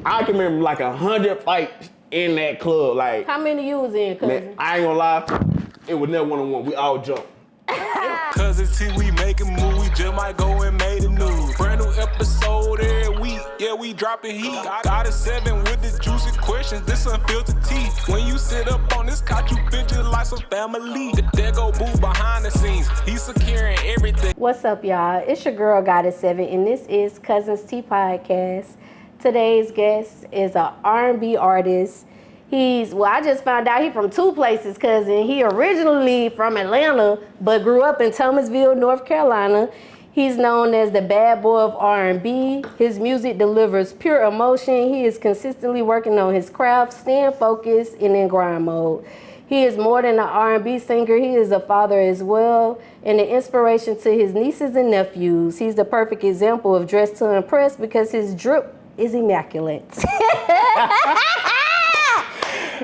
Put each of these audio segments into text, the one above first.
I can remember like 100 fights in that club. Like, how many you was in, Cuzn? man, I ain't gonna lie, it was never one-on-one. We all jumped. Cuzn T, we making moves, we just might go and make the news. Brand new episode every week, yeah, we dropping heat. Got a 7 with the juicy questions, this unfiltered tea. When you sit up on this couch, you feel just like some family. There go Boo behind the scenes, he's securing everything. What's up, y'all? It's your girl, Goddess 7, and this is Cuzn T Podcast. Today's guest is an R&B artist. I just found out he's from two places, Cuzn. He originally from Atlanta, but grew up in Thomasville, North Carolina. He's known as the Bad Boy of R&B. His music delivers pure emotion. He is consistently working on his craft, staying focused and in grind mode. He is more than an R&B singer. He is a father as well, and an inspiration to his nieces and nephews. He's the perfect example of dress to impress because his drip is immaculate.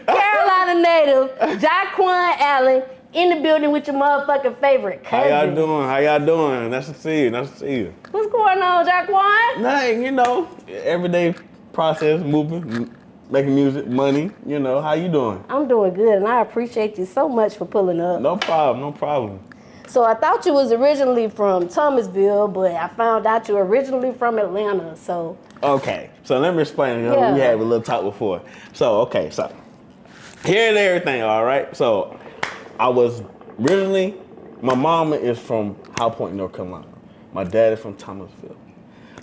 Carolina native, Jaquan Allen, in the building with your motherfucking favorite cousin. How y'all doing? Nice to see you. What's going on, Jaquan? Nothing, you know, everyday process, moving, making music, money, you know. How you doing? I'm doing good, and I appreciate you so much for pulling up. No problem. So I thought you was originally from Thomasville, but I found out you originally from Atlanta, so. Okay, so let me explain. We had a little talk before. So here's everything, all right? So I was originally, my mama is from High Point, North Carolina. My dad is from Thomasville.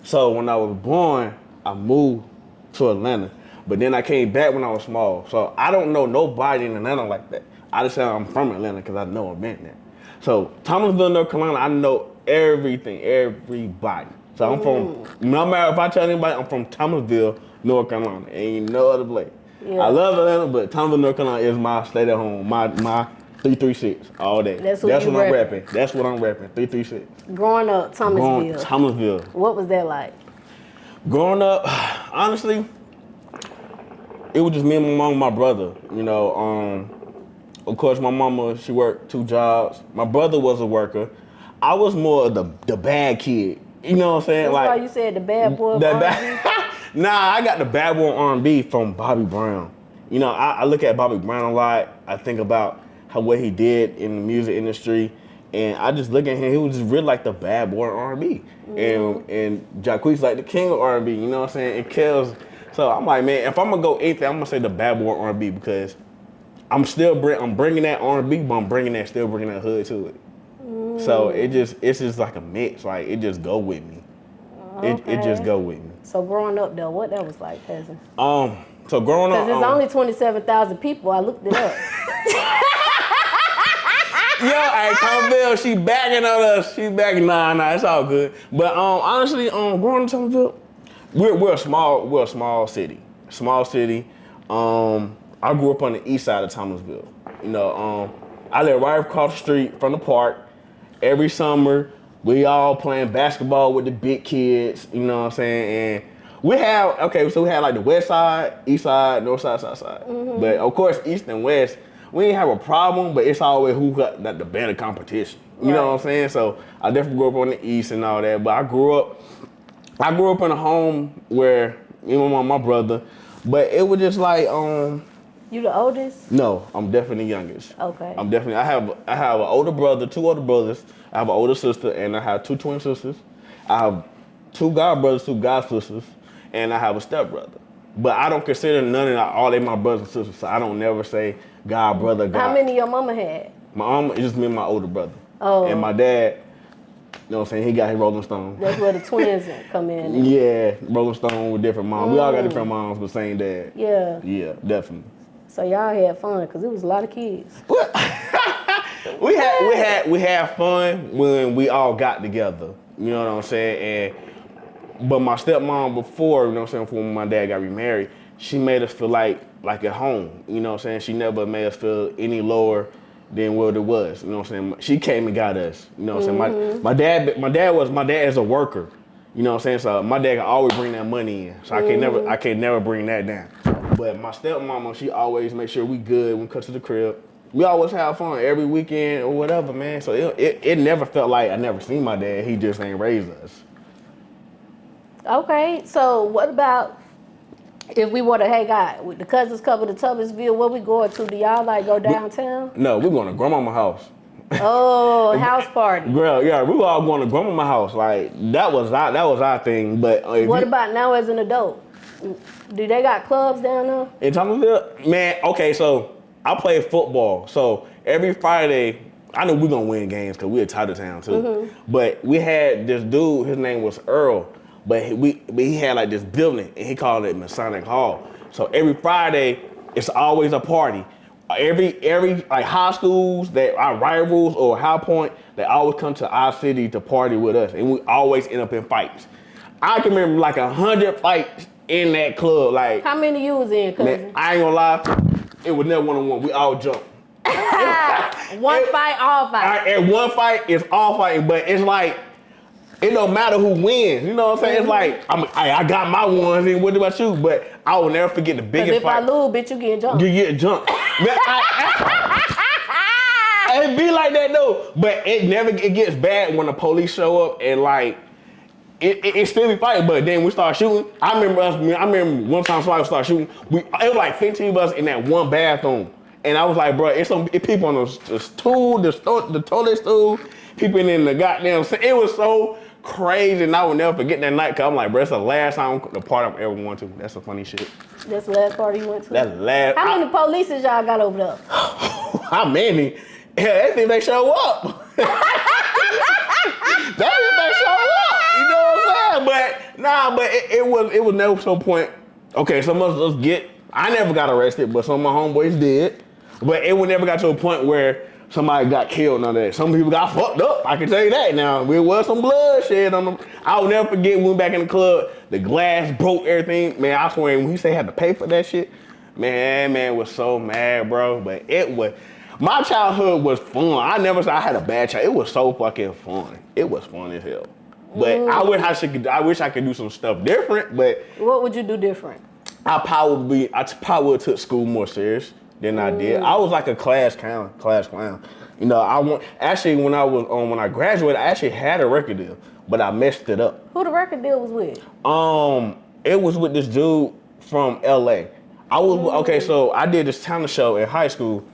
So when I was born, I moved to Atlanta, but then I came back when I was small. So I don't know nobody in Atlanta like that. I just say I'm from Atlanta because I know I've been there. So Thomasville, North Carolina, I know everybody. So I'm from, no matter if I tell anybody, I'm from Thomasville, North Carolina. Ain't no other place. Yeah. I love Atlanta, but Thomasville, North Carolina is my state at home, my 336 all day. That's what I'm rapping. That's what I'm rapping, 336. Growing up, Thomasville. Thomasville. What was that like? Growing up, honestly, it was just me and my mom and my brother. You know, of course, my mama, she worked 2 jobs. My brother was a worker. I was more of the bad kid. You know what I'm saying? That's why you said the bad boy of R&B? Nah, I got the bad boy of R&B from Bobby Brown. You know, I look at Bobby Brown a lot. I think about what he did in the music industry, and I just look at him. He was just really like the bad boy of R&B, and Jaquan's like the king of R&B. You know what I'm saying? And Kells. So I'm like, man, if I'm gonna go anything, I'm gonna say the bad boy of R&B because I'm bringing that R&B, but still bringing that hood to it. So it's just like a mix. Like it just go with me. Okay. It just go with me. So growing up though, what that was like, Cuzn? So growing up, because it's only 27,000 people. I looked it up. Yo, hey, Thomasville, she backing on us. She backing. Nah, it's all good. But honestly, growing up in Thomasville, we're a small city. I grew up on the east side of Thomasville. You know, I live right across the street from the park. Every summer, we all playing basketball with the big kids, you know what I'm saying? And we had like the west side, east side, north side, south side. Mm-hmm. But of course, east and west, we didn't have a problem, but it's always who got the better competition. You know what I'm saying? So I definitely grew up on the east and all that, but I grew up in a home where, you know, my brother, but it was just like, You the oldest? No, I'm definitely the youngest. Okay. I have an older brother, 2 older brothers. I have an older sister, and I have 2 twin sisters. I have 2 god brothers, 2 god sisters, and I have a stepbrother. But I don't consider none of that, all they my brothers and sisters, so I don't never say god brother, god. How many your mama had? My mama is just me and my older brother. Oh. And my dad, you know what I'm saying, he got his Rolling Stone. That's where the twins come in. Yeah, Rolling Stone with different moms. We all got different moms, but same dad. Yeah. Yeah, definitely. So y'all had fun, because it was a lot of kids. we had fun when we all got together. You know what I'm saying? But my stepmom before, you know what I'm saying, before my dad got remarried, she made us feel like at home. You know what I'm saying? She never made us feel any lower than what it was. You know what I'm saying? She came and got us. You know what I'm saying? My dad is a worker. You know what I'm saying? So my dad can always bring that money in. So I can never bring that down. But my stepmama, she always make sure we good when we come to the crib. We always have fun every weekend or whatever, man. So it never felt like I never seen my dad. He just ain't raised us. Okay, so what about If we were to hang out with the Cousins couple to Thomasville, where we going to? Do y'all like go downtown? No, we're going to grandmama's house. Oh, house party. Girl, yeah, we were all going to grandmama's house. Like that was our thing. But what about now as an adult? Do they got clubs down there? In Thomasville? Man, okay, so I play football. So every Friday, I knew we were going to win games because we were tight of town too. Mm-hmm. But we had this dude, his name was Earl, but he had like this building and he called it Masonic Hall. So every Friday, it's always a party. Every like high schools that are rivals or High Point, they always come to our city to party with us. And we always end up in fights. I can remember like 100 fights in that club. Like, how many you was in, cousin? Man, I ain't gonna lie, it was never one-on-one. We all jumped. One fight, all fight. And one fight is all fighting, but it's like, it don't matter who wins. You know what I'm saying? It's like, I got my ones, and what about you? But I will never forget the biggest fight. If I lose, bitch, you getting jumped. You get jumped. It be like that though, but it gets bad when the police show up and like, it still be fighting, but then we start shooting. I remember one time somebody started shooting. It was like 15 of us in that one bathroom. And I was like, bro, it's people on the stool, the toilet stool, people in the goddamn, it was so crazy, and I will never forget that night, cause I'm like, bro, it's the last time the party I've ever went to. That's some funny shit. That's the last party you went to? That's the last. How many polices y'all got over there? How many? Hell, they think they show up. That's if they show up. You know what I'm saying? But it was never some point. Okay, some of us I never got arrested, but some of my homeboys did. But it would never got to a point where somebody got killed, none of that. Some people got fucked up, I can tell you that now. There was some bloodshed on them. I will never forget when we went back in the club, the glass broke, everything. Man, I swear, when he said he had to pay for that shit, man was so mad, bro. But my childhood was fun. I never said I had a bad child. It was so fucking fun. It was fun as hell. But I wish I could do some stuff different, but. What would you do different? I probably took school more serious than I did. I was like a class clown. You know, when I graduated, I actually had a record deal, but I messed it up. Who the record deal was with? It was with this dude from LA. Okay, so I did this talent show in high school.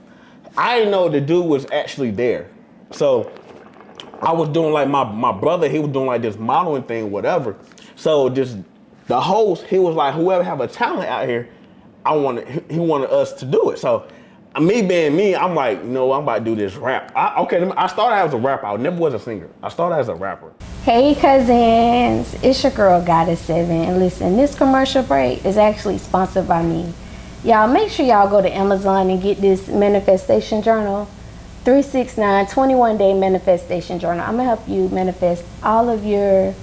I didn't know the dude was actually there. So I was doing like my brother, he was doing like this modeling thing, whatever. So the host, he was like, whoever have a talent out here, he wanted us to do it. So me being me, I'm like, no, I'm about to do this rap. I started as a rapper. I never was a singer. I started as a rapper. Hey cousins, it's your girl Goddess7, and listen, this commercial break is actually sponsored by me. Y'all make sure y'all go to Amazon and get this manifestation journal, 369 21-day manifestation journal. I'm gonna help you manifest all of your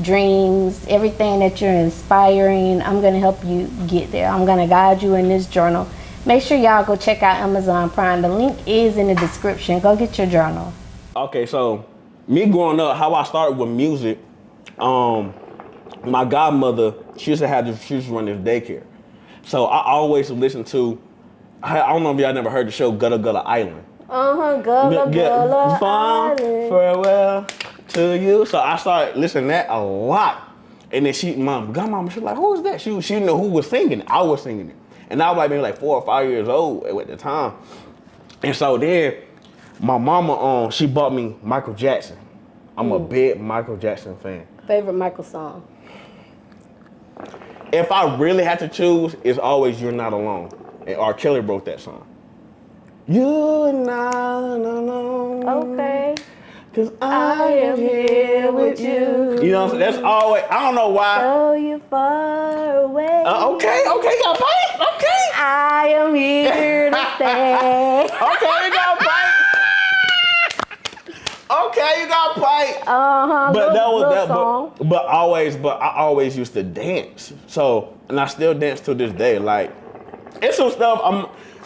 dreams, everything that you're inspiring. I'm gonna help you get there. I'm gonna guide you in this journal. Make sure y'all go check out Amazon Prime. The link is in the description. Go get your journal. Okay, so me growing up, how I started with music, my godmother, she used to run this daycare. So I always listen to, I don't know if y'all never heard the show Gullah Gullah Island. Gullah Island. Farewell to you. So I started listening to that a lot. And then my godmama, she was like, who is that? She didn't know who was singing it. I was singing it. And I was like maybe like 4 or 5 years old at the time. And so then my mama, she bought me Michael Jackson. I'm a big Michael Jackson fan. Favorite Michael song? If I really had to choose, it's always You're Not Alone. And R. Kelly wrote that song. You're not alone. Okay. Cause I am here with you. You know what I'm saying? That's always, I don't know why. So you're far away. Okay, you got fight. Okay. I am here to stay. Okay, you got fight. Okay, you got fight. But that was that song. But I always used to dance. So, and I still dance to this day. Like, it's some stuff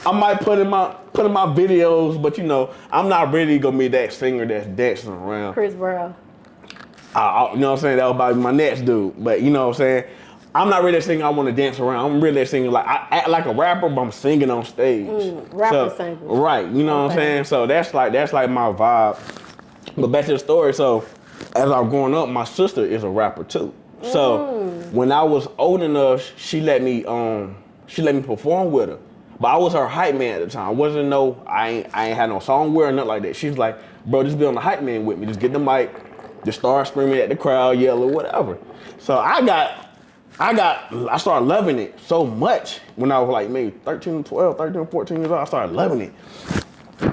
I might put in my videos, but you know, I'm not really gonna be that singer that's dancing around. Chris Brown. You know what I'm saying? That was about my next dude. But you know what I'm saying? I'm not really a singer I want to dance around. I'm really a singer like I act like a rapper, but I'm singing on stage. Singer. Right, you know what I'm saying? So that's like my vibe. But back to the story. So as I was growing up, my sister is a rapper too. So when I was old enough, she let me perform with her. But I was her hype man at the time. I ain't had no song with her or nothing like that. She's like, bro, just be on the hype man with me. Just get the mic, just start screaming at the crowd, yell or whatever. So I started loving it so much when I was like maybe 13, 14 years old. I started loving it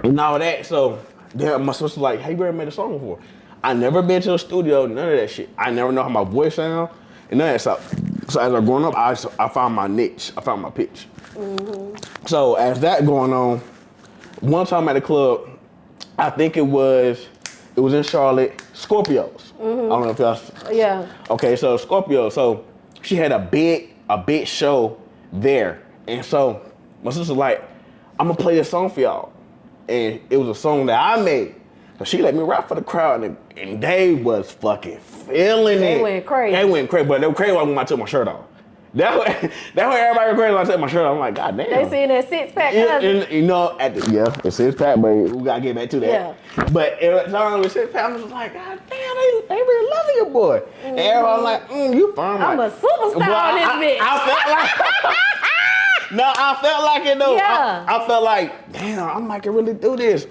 and all that. So then my sister like, hey, you ever made a song before? I never been to the studio, none of that shit. I never know how my voice sound and none of that stuff. So as I growing up, I found my niche. I found my pitch. So as that going on, one time at the club, I think it was in Charlotte, Scorpios. I don't know if y'all. Yeah. Okay, so Scorpio. So she had a big show there, and so my sister like, I'm gonna play this song for y'all, and it was a song that I made. So she let me rap for the crowd, and they was fucking feeling it. They went crazy. But they were crazy when I took my shirt off. That way everybody was crazy when I took my shirt off. I'm like, God damn. They seen that six-pack and, you know, it's six-pack, but we gotta get back to that. Yeah. But at the time with six-pack, I was like, God damn, they really loving your boy. And everybody was like, you firm. I'm a superstar on this bitch. I felt like no, I felt like it though. Yeah. I felt like, damn, I might can really do this.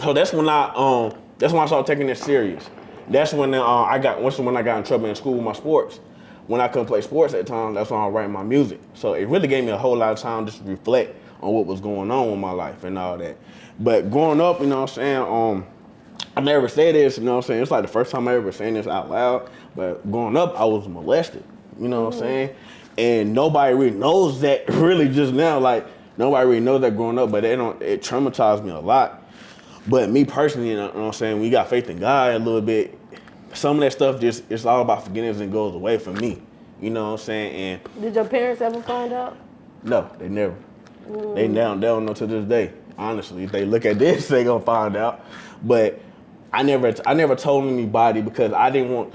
So that's when I started taking it serious. That's when I got in trouble in school with my sports. When I couldn't play sports at the time, that's when I was writing my music. So it really gave me a whole lot of time just to reflect on what was going on with my life and all that. But growing up, you know what I'm saying, I never said this, you know what I'm saying? It's like the first time I ever saying this out loud. But growing up, I was molested, you know what I'm saying? And nobody really knows that really just now. Like, nobody really knows that growing up, but it traumatized me a lot. But me personally, you know what I'm saying, we got faith in God a little bit. Some of that stuff it's all about forgiveness and goes away from me. You know what I'm saying? And did your parents ever find out? No, they never. They don't know to this day. Honestly, if they look at this, they gonna find out. But I never told anybody because I didn't want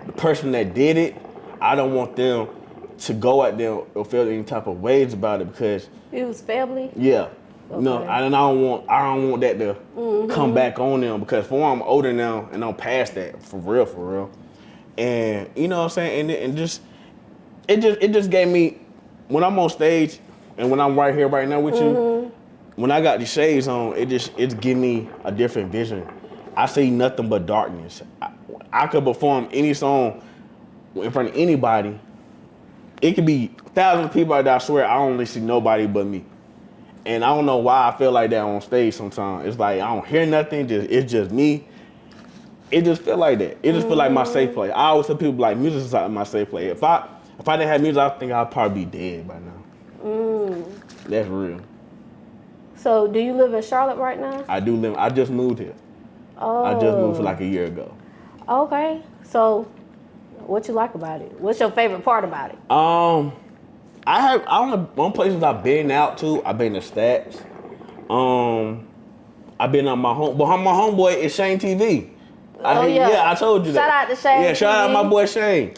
the person that did it, I don't want them to go out there or feel any type of ways about it because it was family? Yeah. Okay. No, I don't want that to come back on them because I'm older now and I'm past that for real. And you know what I'm saying? And it just gave me, when I'm on stage and when I'm right here right now with you, when I got these shades on, it give me a different vision. I see nothing but darkness. I could perform any song in front of anybody. It could be thousands of people out there, I swear I only see nobody but me. And I don't know why I feel like that on stage sometimes. It's like I don't hear nothing, it's just me. It just feel like that. It just feel like my safe place. I always tell people like music is like my safe place. If I didn't have music, I think I'd probably be dead by now. That's real. So do you live in Charlotte right now? I do live, I just moved here. Oh. I just moved for like a year ago. Okay. So what you like about it? What's your favorite part about it? I don't know, one places I've been out to, I've been to Stats. I've been on my homeboy is Shane TV. I told you that. Shout out to Shane. Yeah, shout TV. out my boy Shane.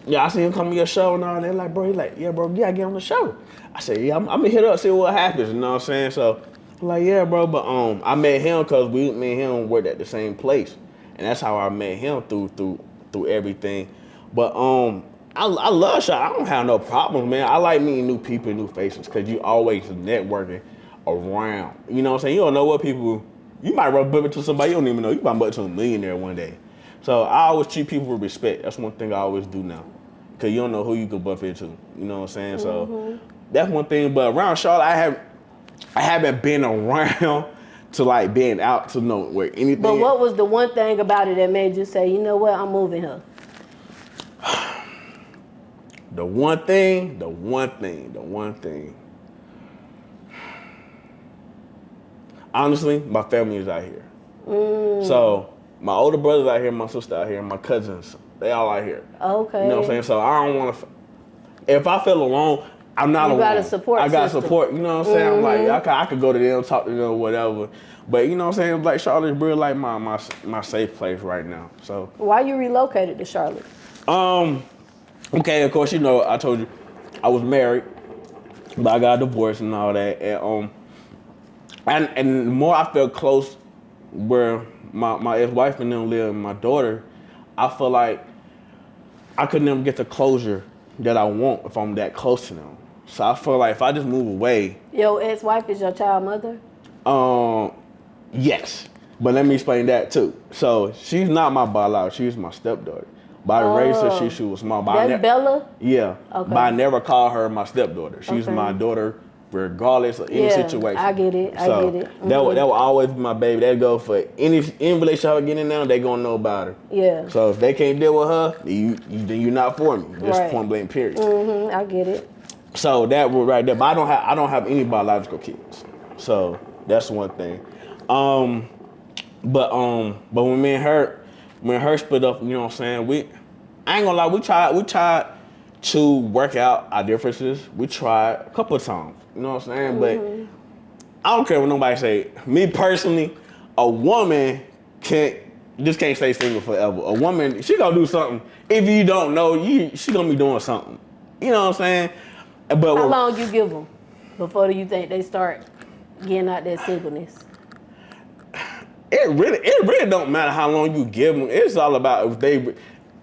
Yeah, I seen him come to your show and all. They're like, bro, yeah, gotta get on the show. I said, yeah, I'm gonna hit up, see what happens. You know what I'm saying? So I'm like, yeah, bro, but I met him because me and him worked at the same place, and that's how I met him through everything. But I love Shot. I don't have no problems, man. I like meeting new people, new faces, because you always networking around. You know what I'm saying? You don't know what people, you might run up into somebody you don't even know. You might bump into a millionaire one day. So I always treat people with respect. That's one thing I always do now, because you don't know who you could bump into. You know what I'm saying? So that's one thing. But around Charlotte, I haven't been around to like being out to know where anything. But what was the one thing about it that made you say, you know what, I'm moving here? The one thing. Honestly, my family is out here. So my older brother's out here, my sister out here, my cousins, they all out here. Okay. You know what I'm saying? So I don't want to, if I feel alone, I'm not alone. You got a support I got system. support, you know what I'm saying? I'm like, I could go to them, talk to them, whatever. But you know what I'm saying? Like Charlotte's really like my safe place right now. So why you relocated to Charlotte? Okay, of course, you know, I told you I was married, but I got divorced and all that. And the more I felt close where my ex-wife and them live and my daughter, I feel like I could never get the closure that I want if I'm that close to them. So I feel like if I just move away. Your ex-wife is your child mother? Yes. But let me explain that too. So she's not my biological, she's my stepdaughter. But I raised her since she was small. But That's Bella? Yeah. Okay. But I never call her my stepdaughter. She's my daughter regardless of any situation. I get it. I get it. That will always be my baby. That go for any relationship I get in now, they gonna know about her. Yeah. So if they can't deal with her, then you're not for me. Just point blank period. I get it. So that was right there. But I don't have any biological kids. So that's one thing. But when me and her split up, you know what I'm saying? I ain't gonna lie, we tried to work out our differences. We tried a couple of times, you know what I'm saying? But I don't care what nobody say. Me personally, a woman can't stay single forever. A woman, she gonna do something. If you don't know, she gonna be doing something. You know what I'm saying? But how long you give them before you think they start getting out that singleness? It really don't matter how long you give them. It's all about if they.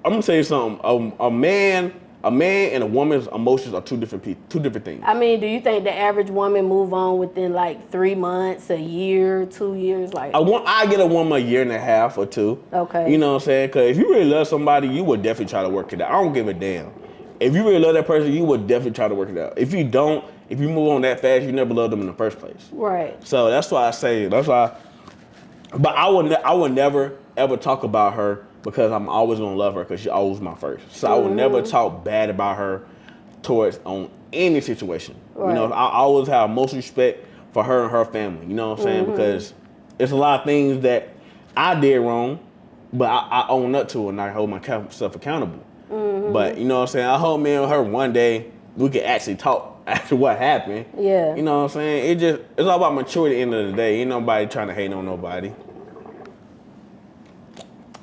I'm gonna tell you something. A man and a woman's emotions are two different things. I mean, do you think the average woman move on within like 3 months, a year, 2 years? Like I get a woman a year and a half or two. Okay. You know what I'm saying? Because if you really love somebody, you would definitely try to work it out. I don't give a damn. If you really love that person, you would definitely try to work it out. If you don't, if you move on that fast, you never loved them in the first place. Right. So that's why I say But I would never ever talk about her because I'm always gonna love her because she always my first. So I would never talk bad about her on any situation. Right. You know, I always have most respect for her and her family. You know what I'm saying? Because it's a lot of things that I did wrong, but I own up to it and I hold myself accountable. But you know what I'm saying? I hope me and her one day we could actually talk after what happened. Yeah. You know what I'm saying? It's all about maturity at the end of the day. Ain't nobody trying to hate on nobody.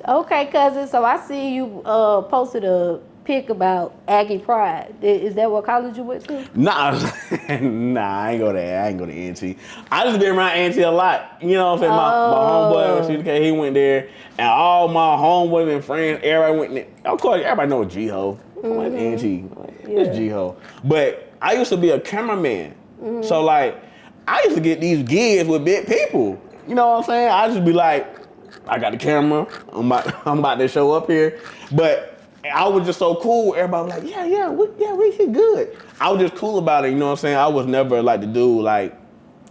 Okay, cousin. So I see you posted a pic about Aggie Pride. Is that what college you went to? Nah, I ain't go there. I ain't go to NT. I just been around NT a lot. You know what I'm saying? My homeboy, CDK, he went there, and all my homeboys and friends, everybody went there. Of course, everybody know G-Ho. Like NT. It's G-Ho. But I used to be a cameraman. So like, I used to get these gigs with big people. You know what I'm saying? I just be like, I got the camera. I'm about to show up here. But I was just so cool. Everybody was like, we shit good. I was just cool about it. You know what I'm saying? I was never like the dude like,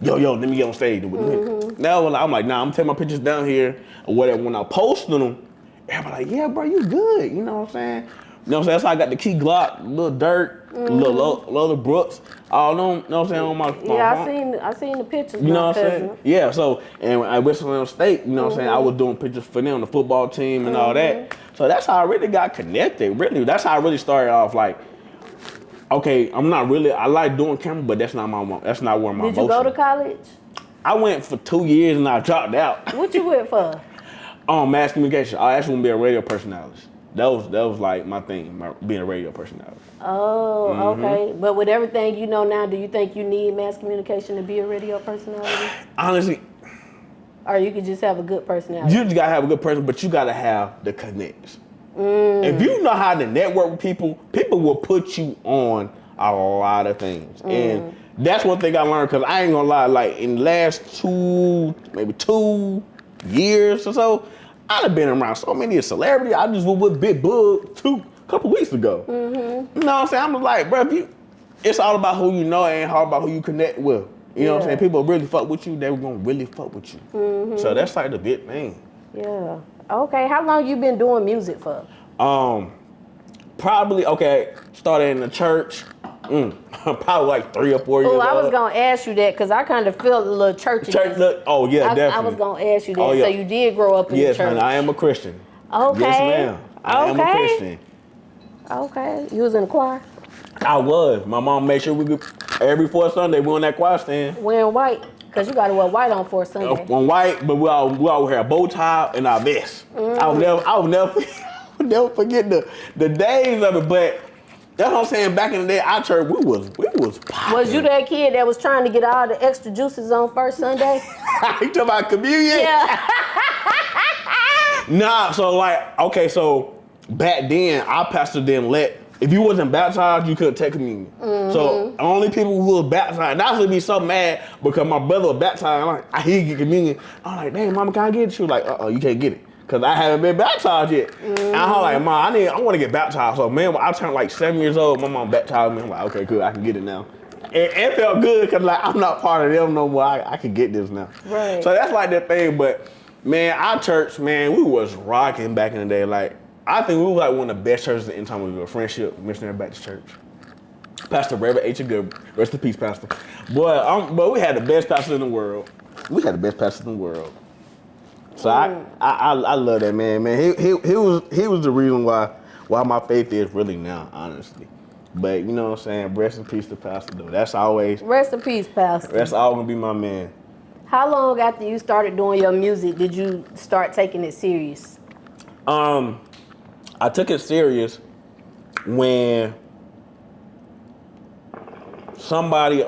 yo, let me get on stage. Now I'm like, nah, I'm taking my pictures down here or whatever. When I posted them, everybody like, yeah, bro, you good. You know what I'm saying? You know what I'm saying? That's how I got the Key Glock, Lil Durk, Lil Brooks, all them, you know what I'm saying, on my phone. I seen the pictures. You know what I'm saying? Yeah, so, and at Winston State, you know what I'm saying, I was doing pictures for them, the football team and all that. So that's how I really got connected, really. That's how I really started off, like, okay, I like doing camera, but that's not where my Did you go to college? I went for 2 years and I dropped out. What you went for? Mass communication. I actually want to be a radio personality. That was like my thing, being a radio personality. Oh, okay. But with everything you know now, do you think you need mass communication to be a radio personality? Honestly. Or you could just have a good personality? You just gotta have a good person, but you gotta have the connects. If you know how to network with people, people will put you on a lot of things. And that's one thing I learned, because I ain't gonna lie, like in the last maybe 2 years or so, I've been around so many celebrities. I just was with Big Bug a couple weeks ago. You know what I'm saying? I'm like, bro, it's all about who you know and all about who you connect with. You know what I'm saying? People really fuck with you, they were gonna really fuck with you. So that's like the big thing. Yeah. Okay, how long you been doing music for? Probably, started in the church. Probably like 3 or 4 years old. I was gonna ask you that because I kind of felt a little churchy. Definitely. I was gonna ask you that. So you did grow up in the church? Yes, I am a Christian. Okay. Yes, ma'am. I am a Christian. Okay. You was in the choir? I was. My mom made sure we could, every fourth Sunday we on that choir stand. Wearing white, because you gotta wear white on fourth Sunday. On white, but we all wear a bow tie and our vest. I'll never forget the days of it, but that's what I'm saying. Back in the day, our church, we was popping. Was you that kid that was trying to get all the extra juices on first Sunday? You talking about communion? Yeah. Nah, so like, okay, so back then, our pastor didn't let. If you wasn't baptized, you couldn't take communion. So only people who was baptized, and I used to be so mad because my brother was baptized. He get communion. I'm like, dang, mama, can I get it? She was like, you can't get it. Cause I haven't been baptized yet. And I'm like, Mom, I want to get baptized. So man, when I turned like 7 years old, my mom baptized me. I'm like, okay, good, I can get it now. And it felt good because like I'm not part of them no more. I can get this now. Right. So that's like the thing. But man, our church, man, we was rocking back in the day. Like I think we was like one of the best churches in time we were Friendship Missionary Baptist Church. Pastor Reverend H. Good, rest in peace, Pastor. But we had the best pastor in the world. We had the best pastor in the world. So I love that man. He was the reason why my faith is really now, honestly. But you know what I'm saying? Rest in peace to Pastor though. That's always Rest in peace, Pastor. That's all gonna be my man. How long after you started doing your music did you start taking it serious? I took it serious when somebody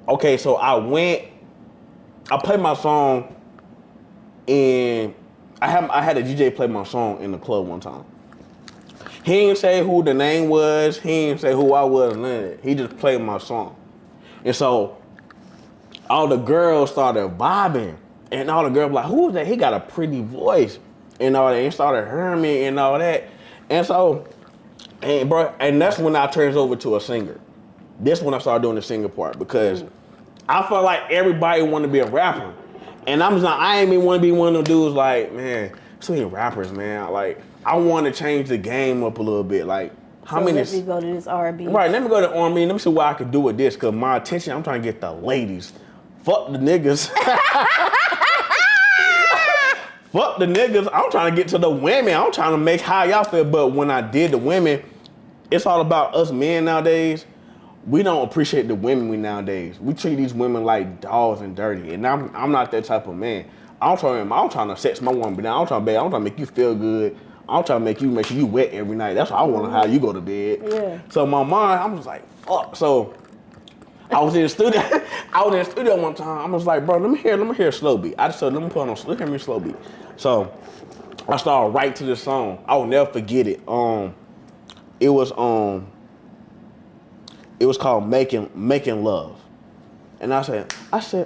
okay, so I played my song and I had a DJ play my song in the club one time. He didn't say who the name was, he didn't say who I was, none of that. He just played my song. And so all the girls started vibing and all the girls were like, who is that? He got a pretty voice and all that. And started hearing me and all that. And so, and that's when I turned over to a singer. This when I started doing the singer part because I felt like everybody wanted to be a rapper. And I ain't even want to be one of them dudes like, man, so many rappers, man. Like, I want to change the game up a little bit. Like, how many? Let me go to this R&B. Right, let me go to R&B. Let me see what I can do with this. Because my attention, I'm trying to get the ladies. Fuck the niggas. Fuck the niggas. I'm trying to get to the women. I'm trying to make how y'all feel. But when I did the women, it's all about us men nowadays. We don't appreciate the women nowadays. We treat these women like dogs and dirty. And I'm not that type of man. I'm trying to sex my woman down. I'm trying to make you feel good. I'm trying to make sure you wet every night. That's what I want to how you go to bed. Yeah. So my mind, I'm just like, fuck. So I was in the studio. One time. I was like, bro, let me hear a slow beat. I just said, let me hear me a slow beat. So I started right to this song. I will never forget it. It was called Making Love. And I said,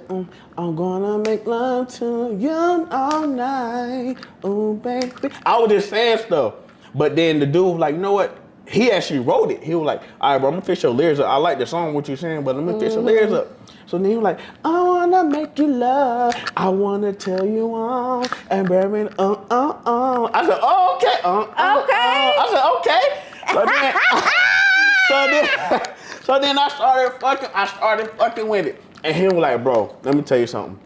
I'm gonna make love to you all night, oh baby. I was just saying stuff. But then the dude was like, you know what? He actually wrote it. He was like, all right, bro, I'm gonna fix your lyrics up. I like the song, what you're saying, but let me fix your lyrics up. So then he was like, I wanna make you love, I wanna tell you all, and baby, I said, oh, okay, okay. I said, okay. So then I started fucking with it. And he was like, bro, let me tell you something.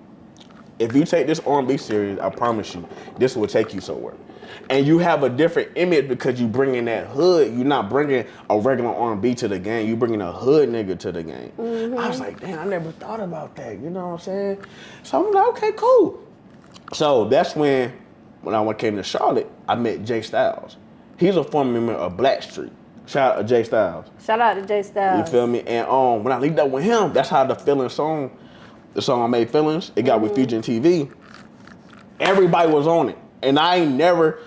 If you take this R&B serious, I promise you, this will take you somewhere. And you have a different image because you bring in that hood. You're not bringing a regular R&B to the game. You bringing a hood nigga to the game. I was like, damn, I never thought about that. You know what I'm saying? So I'm like, okay, cool. So that's when I came to Charlotte, I met Jay Styles. He's a former member of Blackstreet. Shout out to Jay Styles. Shout out to Jay Styles. You feel me? And when I linked up with him, that's how the song I made, Feelings, it got with Future TV. Everybody was on it. And I ain't never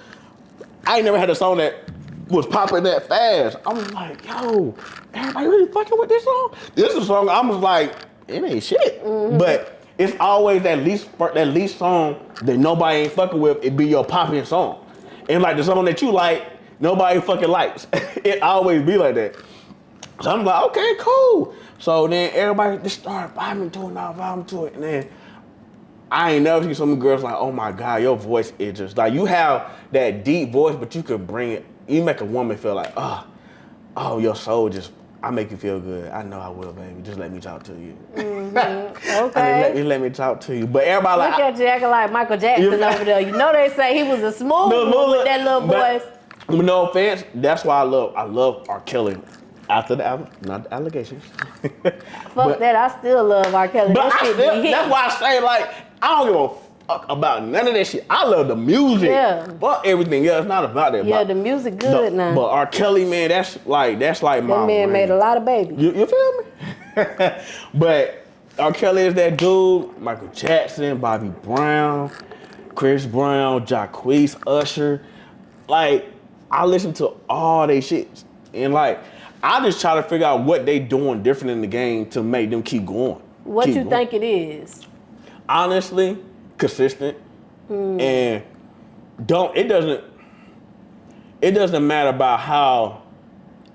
had a song that was popping that fast. I was like, yo, everybody really fucking with this song? This is a song I was like, it ain't shit. But it's always that least song that nobody ain't fucking with, it be your popping song. And like the song that you like, nobody fucking likes. It always be like that. So I'm like, okay, cool. So then everybody just started vibing to it. And then I ain't never seen so many girls like, oh my God, your voice is just like, you have that deep voice, but you could bring it, you make a woman feel like, oh, your soul just, I make you feel good. I know I will, baby. Just let me talk to you. Okay. Let me talk to you. But everybody Look at you acting like Michael Jackson over there. You know they say he was a smooth one with that little voice. No offense, that's why I love R. Kelly. After not the allegations. Fuck that, I still love R. Kelly. But that's why I say, like, I don't give a fuck about none of that shit. I love the music. Yeah. Fuck everything else. It's not about that. Yeah, the music good now. But R. Kelly, man, that's like my that man made a lot of babies. You feel me? But R. Kelly is that dude. Michael Jackson, Bobby Brown. Chris Brown, Jaquan, Usher. Like, I listen to all they shit. And like, I just try to figure out what they doing different in the game to make them keep going. What you think it is? Honestly, consistent. And it doesn't matter about how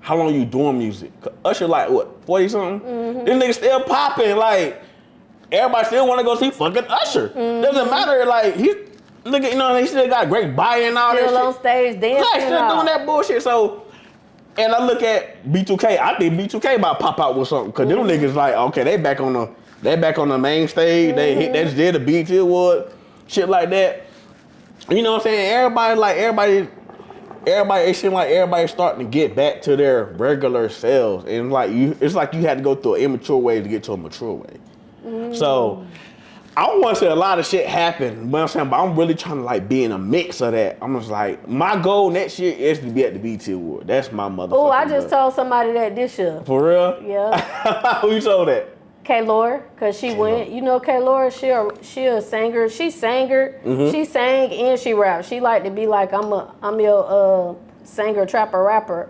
long you doing music. Usher like what, 40 something? This nigga still popping. Like, everybody still want to go see fucking Usher. Doesn't matter. Like, he still got great body and all that shit. Still on stage dancing. Like, still doing that bullshit. So, and I look at B2K. I think B2K about to pop out with something because them niggas like, okay, they back on the main stage. They just did the BET Award, shit like that. You know what I'm saying? Everybody, it seems like everybody's starting to get back to their regular selves, and it's like you had to go through an immature way to get to a mature way. So I don't want to say a lot of shit happened, but I'm really trying to like be in a mix of that. I'm just like, my goal next year is to be at the BET Award. That's my motherfucking Oh, I just told somebody that this year. For real? Yeah. Who you told that? K-Laura, cause she went. You know K-Laura, she a singer. She sang and she rapped. She like to be like, I'm your singer, trapper, rapper.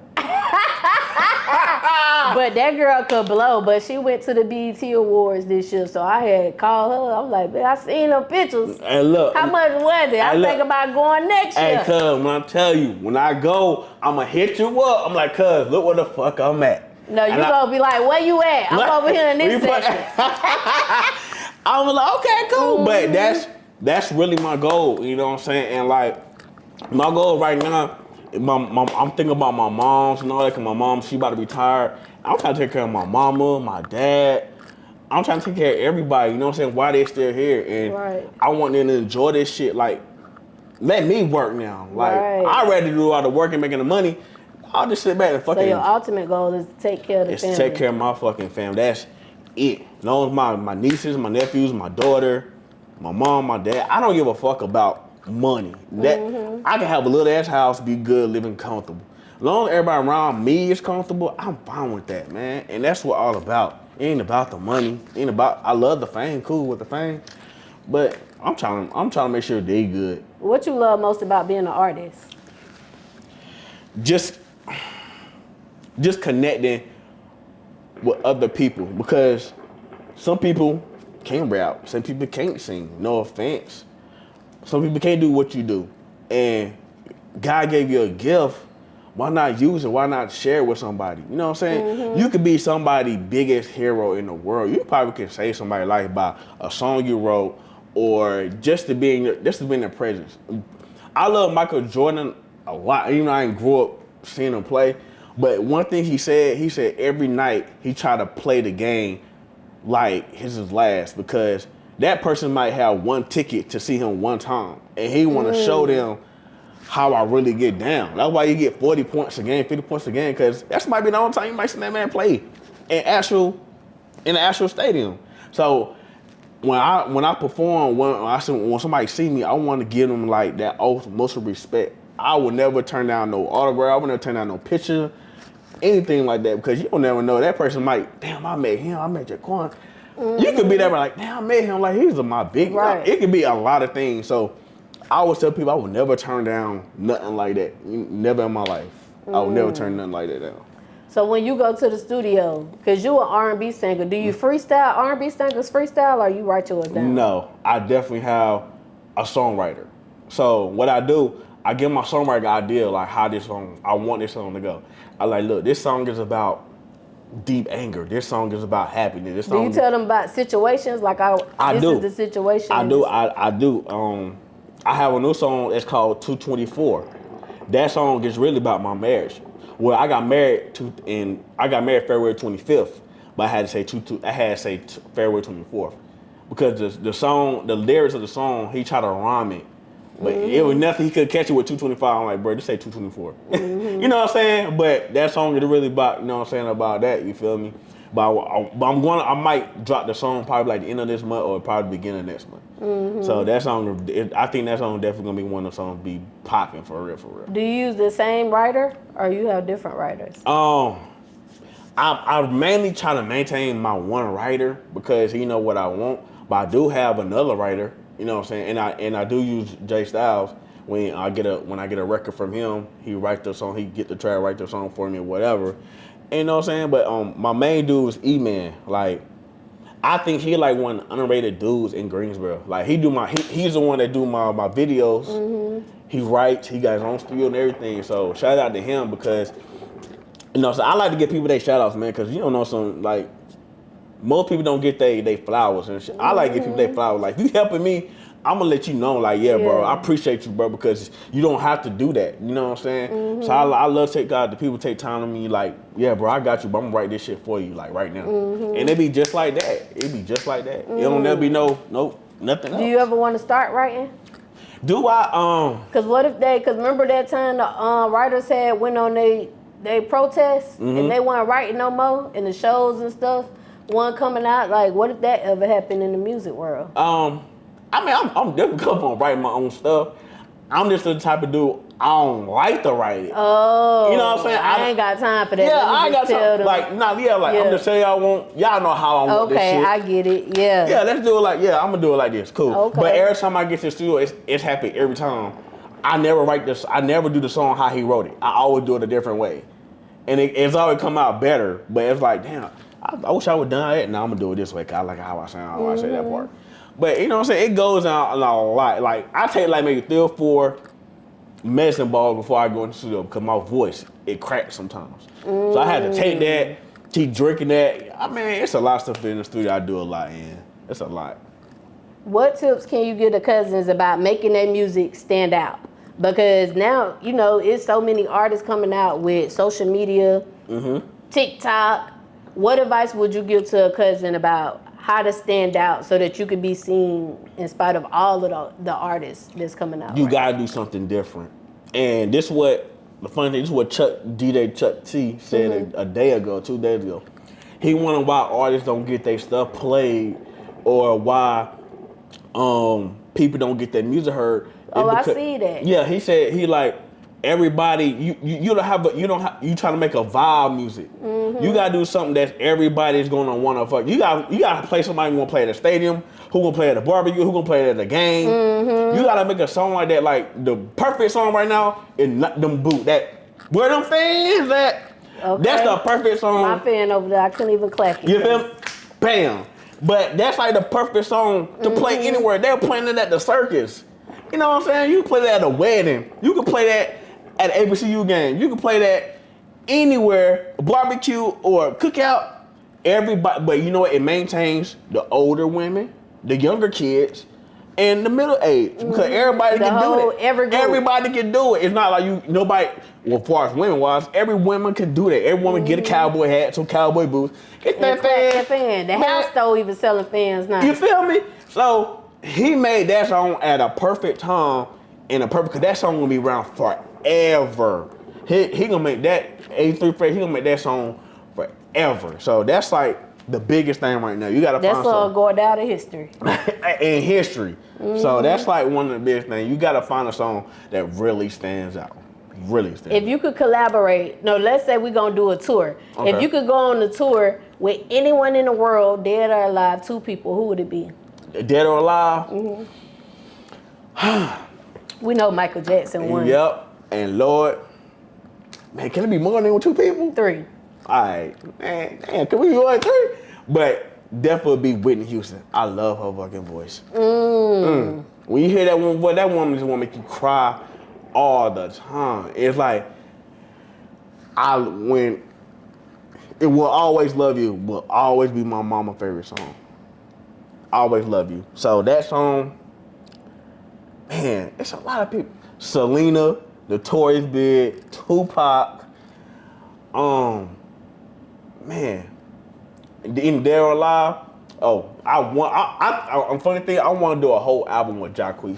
But that girl could blow. But she went to the BET Awards this year, so I had called her. I'm like, man, I seen them pictures. Hey, look. How much was it? I think about going next year. Hey, cuz, when I tell you, when I go, I'ma hit you up. I'm like, cuz, look where the fuck I'm at. No, you gonna be like, where you at? I'm over here in this section. I was like, okay, cool. But that's really my goal, you know what I'm saying? And like, my goal right now, I'm thinking about my moms and all that, cause my mom, she about to retire. I'm trying to take care of my mama, my dad. I'm trying to take care of everybody, you know what I'm saying, while they still here. And I want them to enjoy this shit. Like, let me work now. Like, I'd rather do all the work and making the money. I'll just sit back and fucking. So your ultimate goal is to take care of the family. To take care of my fucking family. That's it. As long as my nieces, my nephews, my daughter, my mom, my dad, I don't give a fuck about money. That I can have a little ass house, be good, living comfortable. As long as everybody around me is comfortable, I'm fine with that, man. And that's what all about. It ain't about the money. It ain't about. I love the fame, cool with the fame, but I'm trying to make sure they good. What you love most about being an artist? Just connecting with other people, because some people can't rap, some people can't sing, no offense. Some people can't do what you do. And God gave you a gift, why not use it? Why not share it with somebody? You know what I'm saying? You could be somebody's biggest hero in the world. You probably can save somebody's life by a song you wrote, or just to be in their presence. I love Michael Jordan a lot. Even though I didn't grow up seeing him play, but one thing he said every night he tried to play the game like his last, because that person might have one ticket to see him one time, and he want to show them how I really get down. That's why you get 40 points a game, 50 points a game, because that might be the only time you might see that man play in the actual stadium. So when I perform, when somebody see me, I want to give them like that most respect. I would never turn down no autograph. I would never turn down no picture, anything like that, because you don't never know. That person might, damn, I met him. I met Jaquan. You could be there like, damn, I met him. Like, he's my big. Right. It could be a lot of things. So I always tell people I would never turn down nothing like that. Never in my life. I would never turn nothing like that down. So when you go to the studio, because you an R&B singer, do you freestyle? R&B singers freestyle, or you write yours down? No, I definitely have a songwriter. So what I do, I give my songwriter idea, like how I want this song to go. I like, look, this song is about deep anger. This song is about happiness. This song. Do you tell them about situations? Like, this is the situation. I do. I have a new song that's called 224. That song is really about my marriage. Well, I got married February 25th, but I had to say February 24th, because the lyrics of the song, he tried to rhyme it. But it was nothing. He could catch it with 225. I'm like, bro, just say 224. You know what I'm saying? But that song is really about, you know what I'm saying, about that. You feel me? But I might drop the song probably like the end of this month, or probably the beginning of next month. So that song, I think that song definitely gonna be one of the songs be popping for real, for real. Do you use the same writer, or you have different writers? I mainly try to maintain my one writer, because he know what I want. But I do have another writer. You know what I'm saying? And I do use Jay Styles when I get a record from him. He write the song, he get the track, write the song for me or whatever. And you know what I'm saying? But my main dude is E-Man. Like, I think he like one of the underrated dudes in Greensboro. Like he's the one that do my videos. Mm-hmm. He writes, he got his own studio and everything. So shout out to him because, you know, so I like to give people their shout outs, man, because you don't know some, like, most people don't get they flowers and shit. I like to give people their flowers. Like, if you helping me, I'm gonna let you know, like, yeah, bro, I appreciate you, bro, because you don't have to do that. You know what I'm saying? Mm-hmm. So I love the people take time to me, like, yeah, bro, I got you, but I'm gonna write this shit for you, like, right now. Mm-hmm. And it be just like that. It be just like that. Mm-hmm. It don't never be nothing else. Do you ever want to start writing? Do I? Cause what if cause remember that time the writers had went on they protests and they weren't writing no more and the shows and stuff weren't coming out. Like, what if that ever happened in the music world? I mean, I'm difficult on writing my own stuff. I'm just the type of dude, I don't like to write it. Oh. You know what I'm saying? I ain't got time for that. Yeah, I ain't got time. Like, I'm just saying y'all know how I want this shit. Okay, I get it, yeah. Yeah, let's do it I'm gonna do it like this, cool. Okay. But every time I get to the studio, it's happy every time. I never do the song how he wrote it. I always do it a different way. And it's always come out better, but it's like, damn, I wish I would have done it. Now I'm gonna do it this way, cause I like how I sound, how I say that part. But you know what I'm saying? It goes out a lot. Like I take like maybe 3 or 4 medicine balls before I go into the studio because my voice, it cracks sometimes. So I had to take that, keep drinking that. I mean, it's a lot of stuff in the studio I do a lot in. It's a lot. What tips can you give the Cuzns about making their music stand out? Because now, you know, it's so many artists coming out with social media, TikTok. What advice would you give to a Cuzn about how to stand out so that you can be seen in spite of all of the artists that's coming out? You gotta do something different. And this is what DJ Chuck T said a day ago, 2 days ago. He wondered why artists don't get their stuff played or why people don't get their music heard. I see that. Yeah, he said everybody, you trying to make a vibe music. You gotta do something that everybody's gonna wanna fuck. You gotta play somebody who gonna play at a stadium, who gonna play at a barbecue, who gonna play at a game. You gotta make a song like that. Like the perfect song right now is not them boot. That where them fans at? Okay. That's the perfect song. My fan over there, I couldn't even clap it. You feel me? Bam. But that's like the perfect song to play anywhere. They're playing it at the circus. You know what I'm saying? You can play that at a wedding. You can play that at an HBCU game. You can play that anywhere, barbecue or cookout. Everybody, but you know what? It maintains the older women, the younger kids, and the middle age. Because everybody can do it. Everybody can do it. It's not like nobody, well, as far as women wise, every woman can do that. Every woman get a cowboy hat, some cowboy boots. Get that fan. The house store even selling fans now. You feel me? So he made that song at a perfect time because that song gonna be around forever. He gonna make that 83 phrase. He gonna make that song forever. So that's like the biggest thing right now. You gotta find something. That's all going down in history. In history. So that's like one of the biggest things. You gotta find a song that really stands out. Really stands out. If you could collaborate, let's say we're gonna do a tour. Okay. If you could go on the tour with anyone in the world, dead or alive, 2 people, who would it be? Dead or alive? We know Michael Jackson won. Yep. And Lord, man, can it be more than 2 people? 3. All right, man, damn, can we go like 3? But definitely be Whitney Houston. I love her fucking voice. When you hear that one, boy, that woman just want to make you cry all the time. It's like, when It Will Always Love You will always be my mama's favorite song. Always Love You. So that song, man, it's a lot of people. Selena, Notorious Big, Tupac, man, in Dead or Alive. I'm funny thing. I want to do a whole album with Jaquan,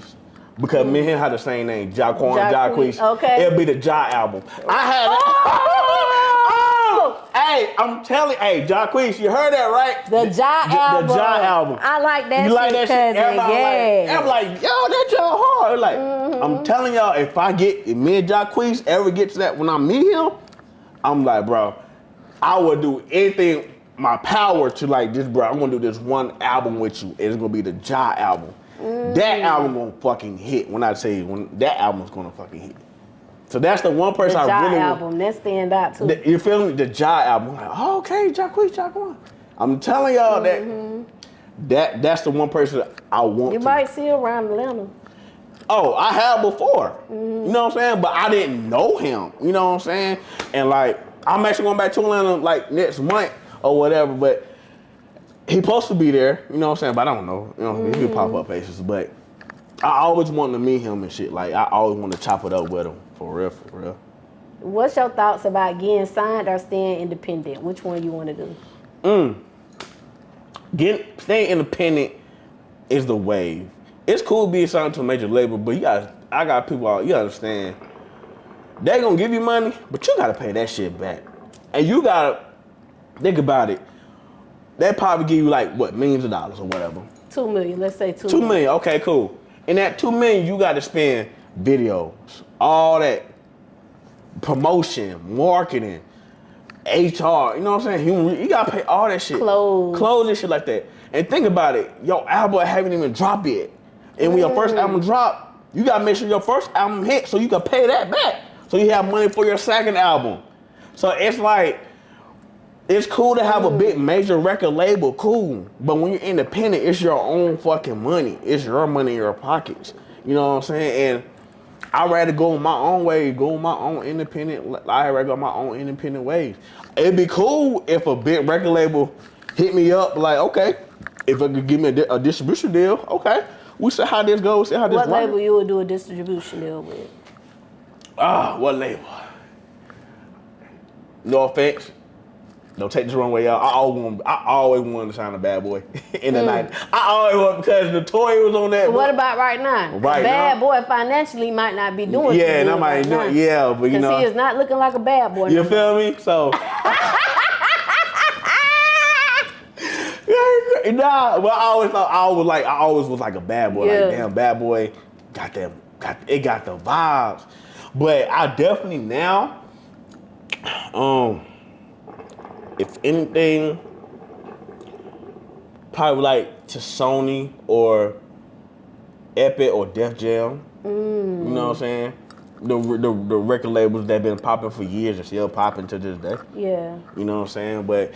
because me and him had the same name, Jaquan. Okay, it'll be the Ja album. I had Hey, I'm telling. Hey, Jaquan, you heard that right? The Ja album. The Ja album. I like that. You like that shit? Everybody I'm like, yo, that y'all hard. Like, I'm telling y'all, if me and Jaquan ever get to that when I meet him, I'm like, bro, I would do anything my power to like this, bro. I'm gonna do this one album with you. It's gonna be the Ja album. That album gonna fucking hit. When I say when that album's gonna fucking hit. So that's the one person the I really album that stand out too. You feel me? The Jai album. I'm like, oh, okay, Jaquan. I'm telling y'all that's the one person I want. You might see around Atlanta. Oh, I have before. You know what I'm saying? But I didn't know him. You know what I'm saying? And like, I'm actually going back to Atlanta like next month or whatever. But he supposed to be there. You know what I'm saying? But I don't know. You know, he pop up places. But I always wanted to meet him and shit. Like, I always want to chop it up with him. For real, for real. What's your thoughts about getting signed or staying independent? Which one you want to do? Staying independent is the wave. It's cool being signed to a major label, but I got people out, you understand. They gonna give you money, but you gotta pay that shit back. And you gotta think about it. They probably give you like what, millions of dollars or whatever. 2 million, let's say 2 $2 million, okay, cool. And that $2 million, you gotta spend videos, all that promotion, marketing, HR, you know what I'm saying? You gotta pay all that shit. Clothes and shit like that. And think about it, your album haven't even dropped yet. And when your first album drop, you gotta make sure your first album hit so you can pay that back. So you have money for your second album. So it's like, it's cool to have a big major record label, cool. But when you're independent, it's your own fucking money. It's your money in your pockets. You know what I'm saying? And I'd rather go my own way, go my own independent, I'd rather go my own independent ways. It'd be cool if a big record label hit me up like, okay, if it could give me a distribution deal, okay. We see how this goes, see how this works. What label you would do a distribution deal with? What label? No offense. Don't take this the wrong way, y'all. I always wanted to sign a Bad Boy in the night. I always wanted because the toy was on that. What about right now? Bad Boy financially might not be doing. Yeah, and I might do it. Yeah, but you know, he is not looking like a bad boy. You feel me? So. Nah, but I always was like a bad boy. Like, damn, Bad Boy got the vibes. But I definitely now, if anything, probably like to Sony or Epic or Def Jam. You know what I'm saying? The record labels that been popping for years are still popping to this day. Yeah. You know what I'm saying? But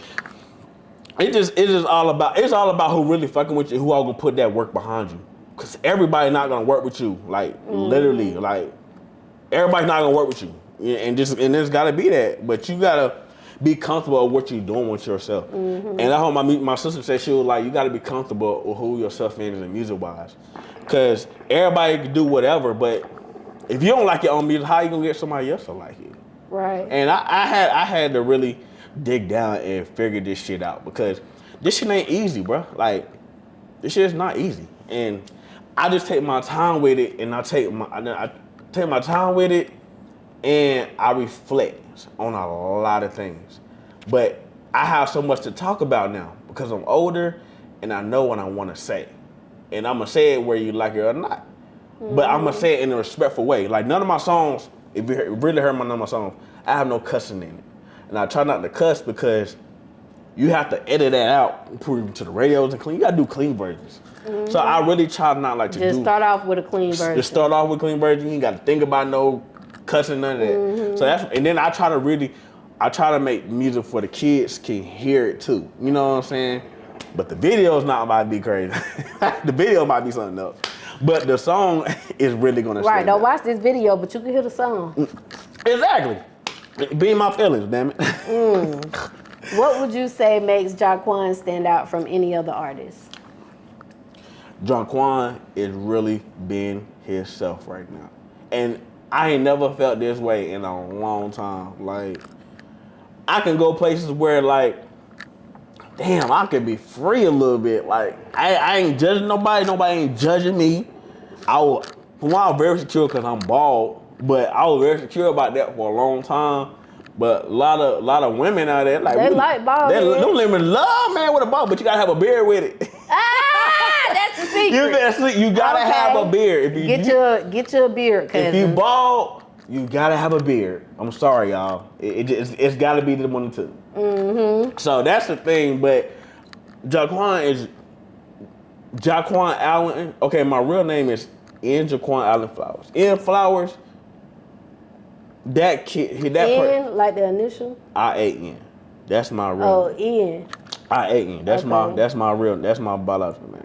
it's just all about who really fucking with you, who all gonna put that work behind you. Cause everybody not gonna work with you. Like literally, like everybody's not gonna work with you. And there's gotta be that. But you gotta be comfortable with what you're doing with yourself. And I hope my sister said she was like, you gotta be comfortable with who yourself is and music wise. Cause everybody can do whatever, but if you don't like your own music, how you gonna get somebody else to like it? Right. And I had to really dig down and figure this shit out because this shit ain't easy, bro. Like, this shit is not easy. And I just take my time with it, and I take my time with it, and I reflect on a lot of things. But I have so much to talk about now because I'm older, and I know what I want to say. And I'm gonna say it whether you like it or not. But I'm gonna say it in a respectful way. Like, none of my songs, if you really heard none of my songs, I have no cussing in it. And I try not to cuss because you have to edit that out and put it to the radios and clean. You gotta do clean versions. So I really try not like to just start off with a clean version. Just start off with a clean version. You ain't gotta think about no cussing, none of that. So and then I try to make music for the kids can hear it too. You know what I'm saying? But the video's not about to be crazy. The video might be something else. But the song is really gonna right, don't watch this video, but you can hear the song. Exactly. Be in my feelings, damn it. What would you say makes Jaquan stand out from any other artist? Jaquan is really being himself right now. And I ain't never felt this way in a long time. Like, I can go places where, like, damn, I could be free a little bit. Like, I ain't judging nobody ain't judging me. I was very secure because I'm bald. But I was very secure about that for a long time. But a lot of women out there, like, they like bald. Them women love man with a bald, but you gotta have a beard with it. That's the secret. You gotta have a beard. Get your beard, cousin. If you bald, you gotta have a beard. I'm sorry, y'all. It's gotta be the one of the two. So that's the thing. But Jaquan is Jaquan Allen. Okay, my real name is Jaquan Allen Flowers. N Flowers. That kid, like the initial. IAN. That's my real. Oh, Ian. IAN. That's my biological name.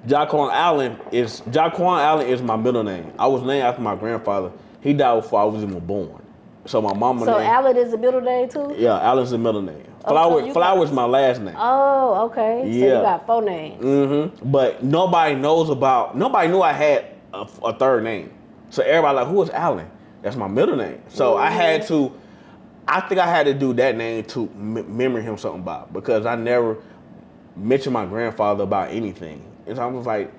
Jaquan Allen is my middle name. I was named after my grandfather. He died before I was even born. So my mama. So Allen is a middle name too? Yeah, Allen's the middle name. Flowers my last name. Oh, okay. Yeah. So you got 4 names. But nobody knew I had a third name. So everybody like, who is Allen? That's my middle name. So I think I had to do that name to memory him something about, because I never mentioned my grandfather about anything. And so I was like,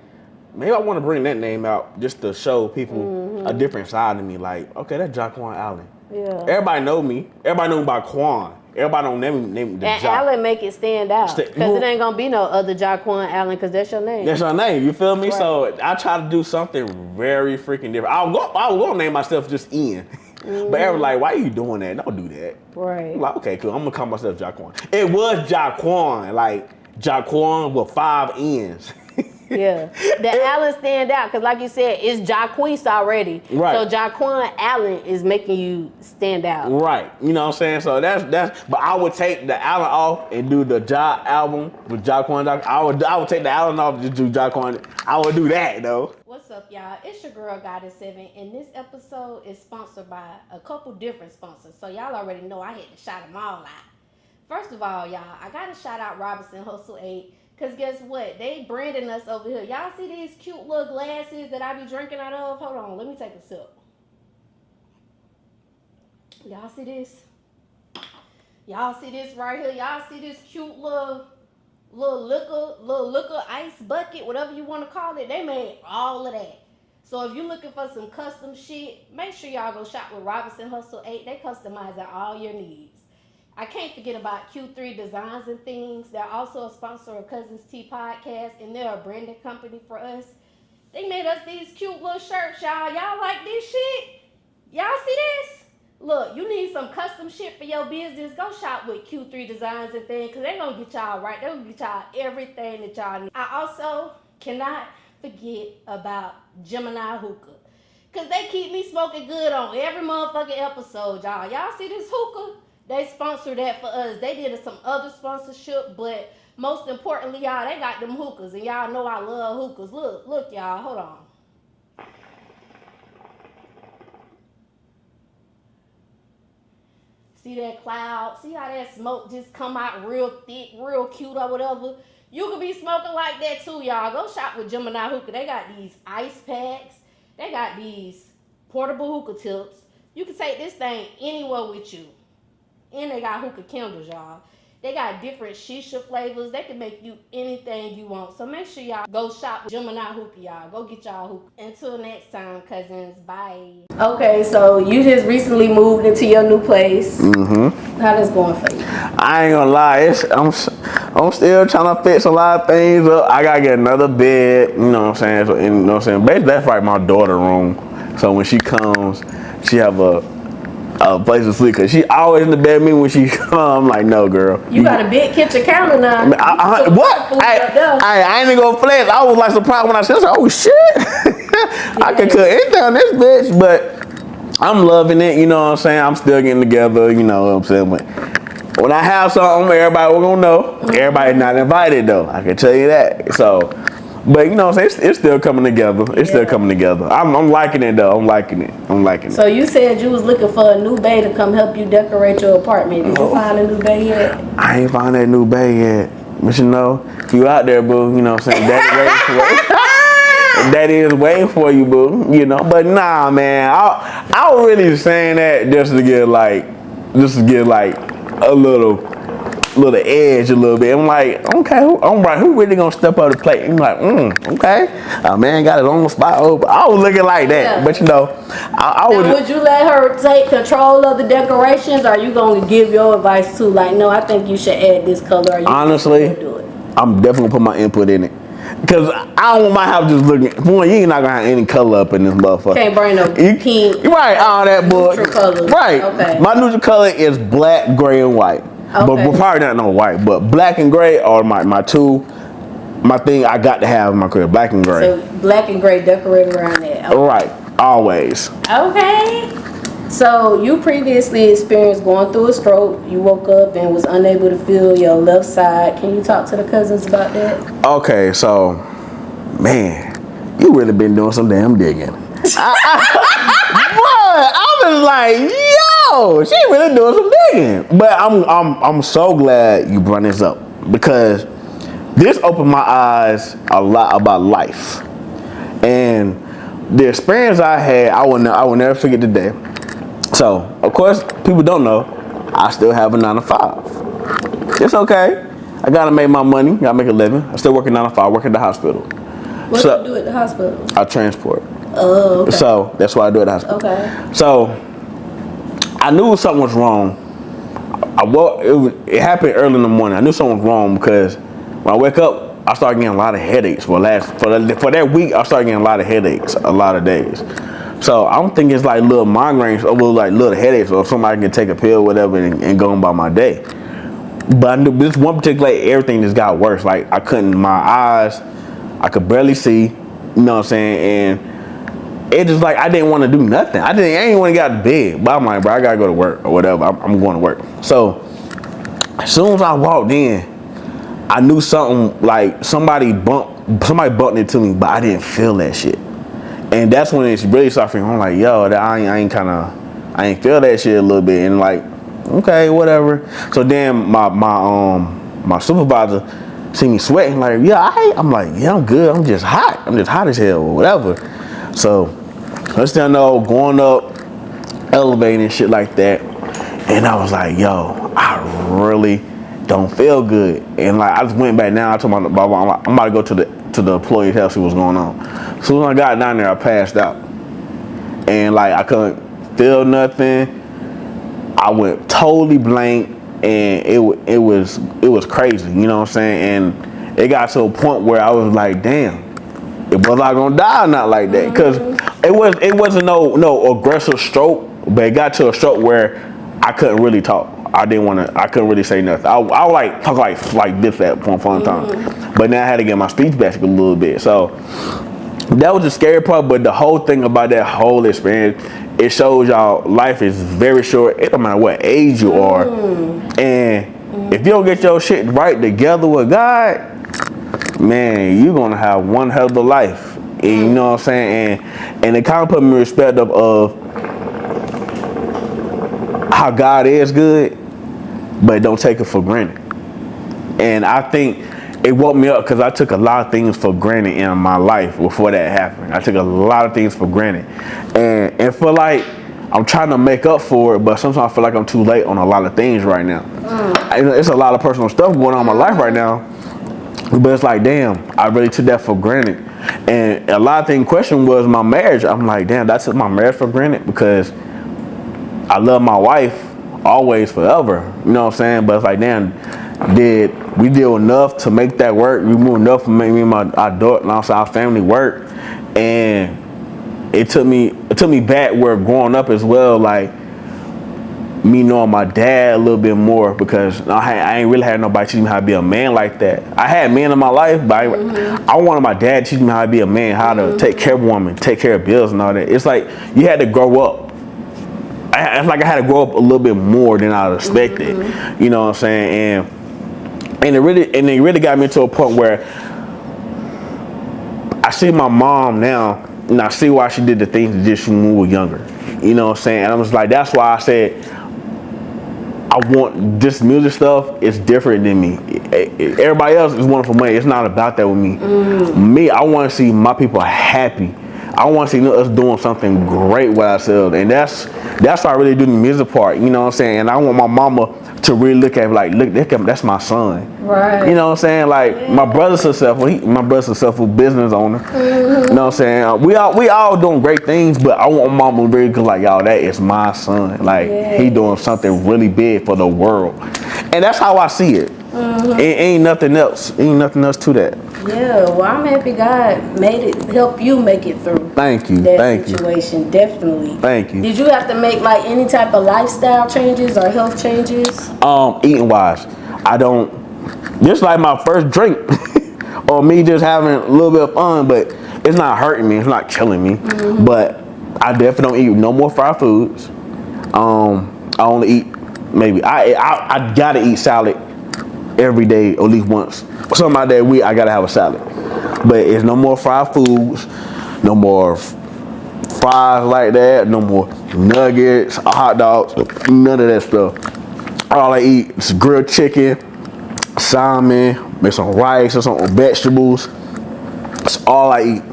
maybe I want to bring that name out just to show people a different side of me. Like, okay, that's Jaquan Allen. Yeah. Everybody know me. Everybody know me by Quan. Everybody don't name the And Allen make it stand out, because it ain't gonna be no other Jaquan Allen, because that's your name. That's your name. You feel me? Right. So I try to do something very freaking different. I was gonna name myself just Ian, but everyone's like, "Why are you doing that? Don't do that." Right. I'm like, okay, cool. I'm gonna call myself Jaquan. It was Jaquan, like Jaquan with 5 N's. Yeah, the Allen stand out because, like you said, it's Jaquise already. Right. So Jaquan Allen is making you stand out. Right. You know what I'm saying? So that's. But I would take the Allen off and do the Ja album with Jaquan. I would take the Allen off and just do Jaquan. I would do that though. What's up, y'all? It's your girl Goddess 7, and this episode is sponsored by a couple different sponsors. So y'all already know I had to shout them all out. First of all, y'all, I gotta shout out Robinson Hustle 8. Because guess what? They branding us over here. Y'all see these cute little glasses that I be drinking out of? Hold on. Let me take a sip. Y'all see this? Y'all see this right here? Y'all see this cute little liquor ice bucket, whatever you want to call it? They made all of that. So if you're looking for some custom shit, make sure y'all go shop with Robinson Hustle 8. They customizing all your needs. I can't forget about Q3 Designs and Things. They're also a sponsor of Cuzns Tea Podcast, and they're a branding company for us. They made us these cute little shirts, y'all. Y'all like this shit? Y'all see this? Look, you need some custom shit for your business. Go shop with Q3 Designs and Things, because they're going to get y'all right. They're going to get y'all everything that y'all need. I also cannot forget about Gemini Hookah, because they keep me smoking good on every motherfucking episode, y'all. Y'all see this hookah? They sponsored that for us. They did some other sponsorship, but most importantly, y'all, they got them hookahs. And y'all know I love hookahs. Look, y'all, hold on. See that cloud? See how that smoke just come out real thick, real cute or whatever? You could be smoking like that too, y'all. Go shop with Gemini Hookah. They got these ice packs. They got these portable hookah tips. You can take this thing anywhere with you. And they got hookah candles, y'all. They got different shisha flavors. They can make you anything you want. So make sure y'all go shop with Gemini Hookah, y'all. Go get y'all hookah. Until next time, cousins. Bye. Okay, so you just recently moved into your new place. How that's going for you? I ain't gonna lie. I'm still trying to fix a lot of things up. I gotta get another bed. You know what I'm saying? So, you know what I'm saying? Basically, that's like my daughter room. So when she comes, she have a place to sleep, because she always in the bed with me when she come. I'm like, no, girl. You got a big kitchen counter now. What? I ain't even gonna flex. I was like surprised when I said, oh shit. I can cook anything on this bitch, but I'm loving it. You know what I'm saying? I'm still getting together. You know what I'm saying? But when I have something, everybody will gonna know. Everybody's not invited though. I can tell you that. So, but you know what I'm saying? It's still coming together. It's still coming together. I'm liking it though. I'm liking it. So you said you was looking for a new bae to come help you decorate your apartment. Did you find a new bae yet? I ain't found that new bae yet. But you know, if you out there, boo, you know what I'm saying? Daddy is waiting for you, boo. You know, but nah, man. I was really saying that just to get like a little edge a little bit. I'm like, okay, who really gonna step up the plate? I'm like, okay. A man got his own spot over. I was looking like that, but you know, would you let her take control of the decorations, or are you gonna give your advice too? Like, no, I think you should add this color. Or you honestly, do it? I'm definitely gonna put my input in it. Cause I don't want my house just looking. One, you ain't not gonna have any color up in this motherfucker. Can't bring no pink. Right, all that boy. Neutral colors. Right. Okay. My neutral color is black, gray, and white. Okay. But probably not no white, but black and gray are my two my thing I got to have in my career, black and gray. So black and gray decorated around that. Okay. Right, always. Okay. So you previously experienced going through a stroke. You woke up and was unable to feel your left side. Can you talk to the cousins about that? Okay, so, man, you really been doing some damn digging. I was like, yo, she really doing some digging. But I'm so glad you brought this up because this opened my eyes a lot about life. And the experience I had, I will never forget today. So, of course, people don't know, I still have a 9 to 5. It's okay. I gotta make my money, gotta make a living. I still work at 9 to 5, work at the hospital. What do you do at the hospital? I transport. Oh, okay. So, that's what I do at the hospital. Okay. So, I knew something was wrong. It happened early in the morning. I knew something was wrong because when I wake up, I started getting a lot of headaches. For that week, I started getting a lot of headaches, a lot of days. So I don't think it's like little migraines or like little headaches or somebody can take a pill or whatever and go on by my day. But I knew this one particular day, everything just got worse. Like I couldn't, my eyes, I could barely see, you know what I'm saying? And it just like, I didn't want to do nothing. I didn't want to get out of bed. But I'm like, bro, I got to go to work or whatever. I'm going to work. So as soon as I walked in, I knew something like somebody bumped into me, but I didn't feel that shit. And that's when it's really suffering. I'm like, yo, I ain't feel that shit a little bit. And like, okay, whatever. So then my supervisor see me sweating, like, yeah, I'm like, yeah, I'm good. I'm just hot as hell or whatever. So let's know going up, elevating and shit like that. And I was like, yo, I really don't feel good. And like, I just went back down. I told my Baba, I'm about to go to the employee's house, see what's going on. As soon as I got down there, I passed out. And like, I couldn't feel nothing. I went totally blank, and it was crazy, you know what I'm saying? And it got to a point where I was like, damn, was I gonna die or not like that? Because it wasn't no aggressive stroke, but it got to a stroke where I couldn't really talk. I couldn't really say nothing. I like talk like this at one point in time. But now I had to get my speech back a little bit. So that was the scary part, but the whole thing about that whole experience, it shows y'all life is very short. It don't matter what age you are. And if you don't get your shit right together with God, man, you're gonna have one hell of a life. And you know what I'm saying? And it kind of put me in respect of how God is good, but don't take it for granted. And I think it woke me up because I took a lot of things for granted in my life before that happened. I took a lot of things for granted. And feel like I'm trying to make up for it, but sometimes I feel like I'm too late on a lot of things right now. It's a lot of personal stuff going on in my life right now, but it's like, damn, I really took that for granted. And a lot of things in question was my marriage. I'm like, damn, I took my marriage for granted because I love my wife always, forever. You know what I'm saying? But it's like, damn, did we do enough to make that work? We moved enough to make me and our daughter and also our family work. And it took me back where growing up as well, like me knowing my dad a little bit more, because I ain't really had nobody teach me how to be a man like that. I had men in my life, but I wanted my dad to teach me how to be a man, how to take care of a woman, take care of bills and all that. It's like you had to grow up. It's like I had to grow up a little bit more than I expected. You know what I'm saying? And it really got me to a point where I see my mom now, and I see why she did the things that did when we were younger. You know what I'm saying? And I was like, that's why I said, I want this music stuff is different than me. Everybody else is wanting for money. It's not about that with me. Me, I want to see my people happy. I want to see us doing something great with ourselves. And that's why I really do the music part. You know what I'm saying? And I want my mama to really look at me like, look, that's my son. Right. You know what I'm saying? Like my brother's a successful business owner. You know what I'm saying? We all doing great things, but I want mama to really go like, y'all, that is my son. Like he doing something really big for the world. And that's how I see it. Ain't nothing else. Ain't nothing else to that. Yeah, well, I'm happy God help you make it through. Thank you. That situation, definitely. Thank you. Did you have to make like any type of lifestyle changes or health changes? Eating wise, I don't. Just like my first drink or me just having a little bit of fun, but it's not hurting me. It's not killing me. But I definitely don't eat no more fried foods. I only eat maybe I gotta eat salad every day, or at least once. Some out that week I gotta have a salad. But it's no more fried foods, no more fries like that, no more nuggets, hot dogs, none of that stuff. All I eat is grilled chicken, salmon, make some rice or some vegetables. That's all I eat.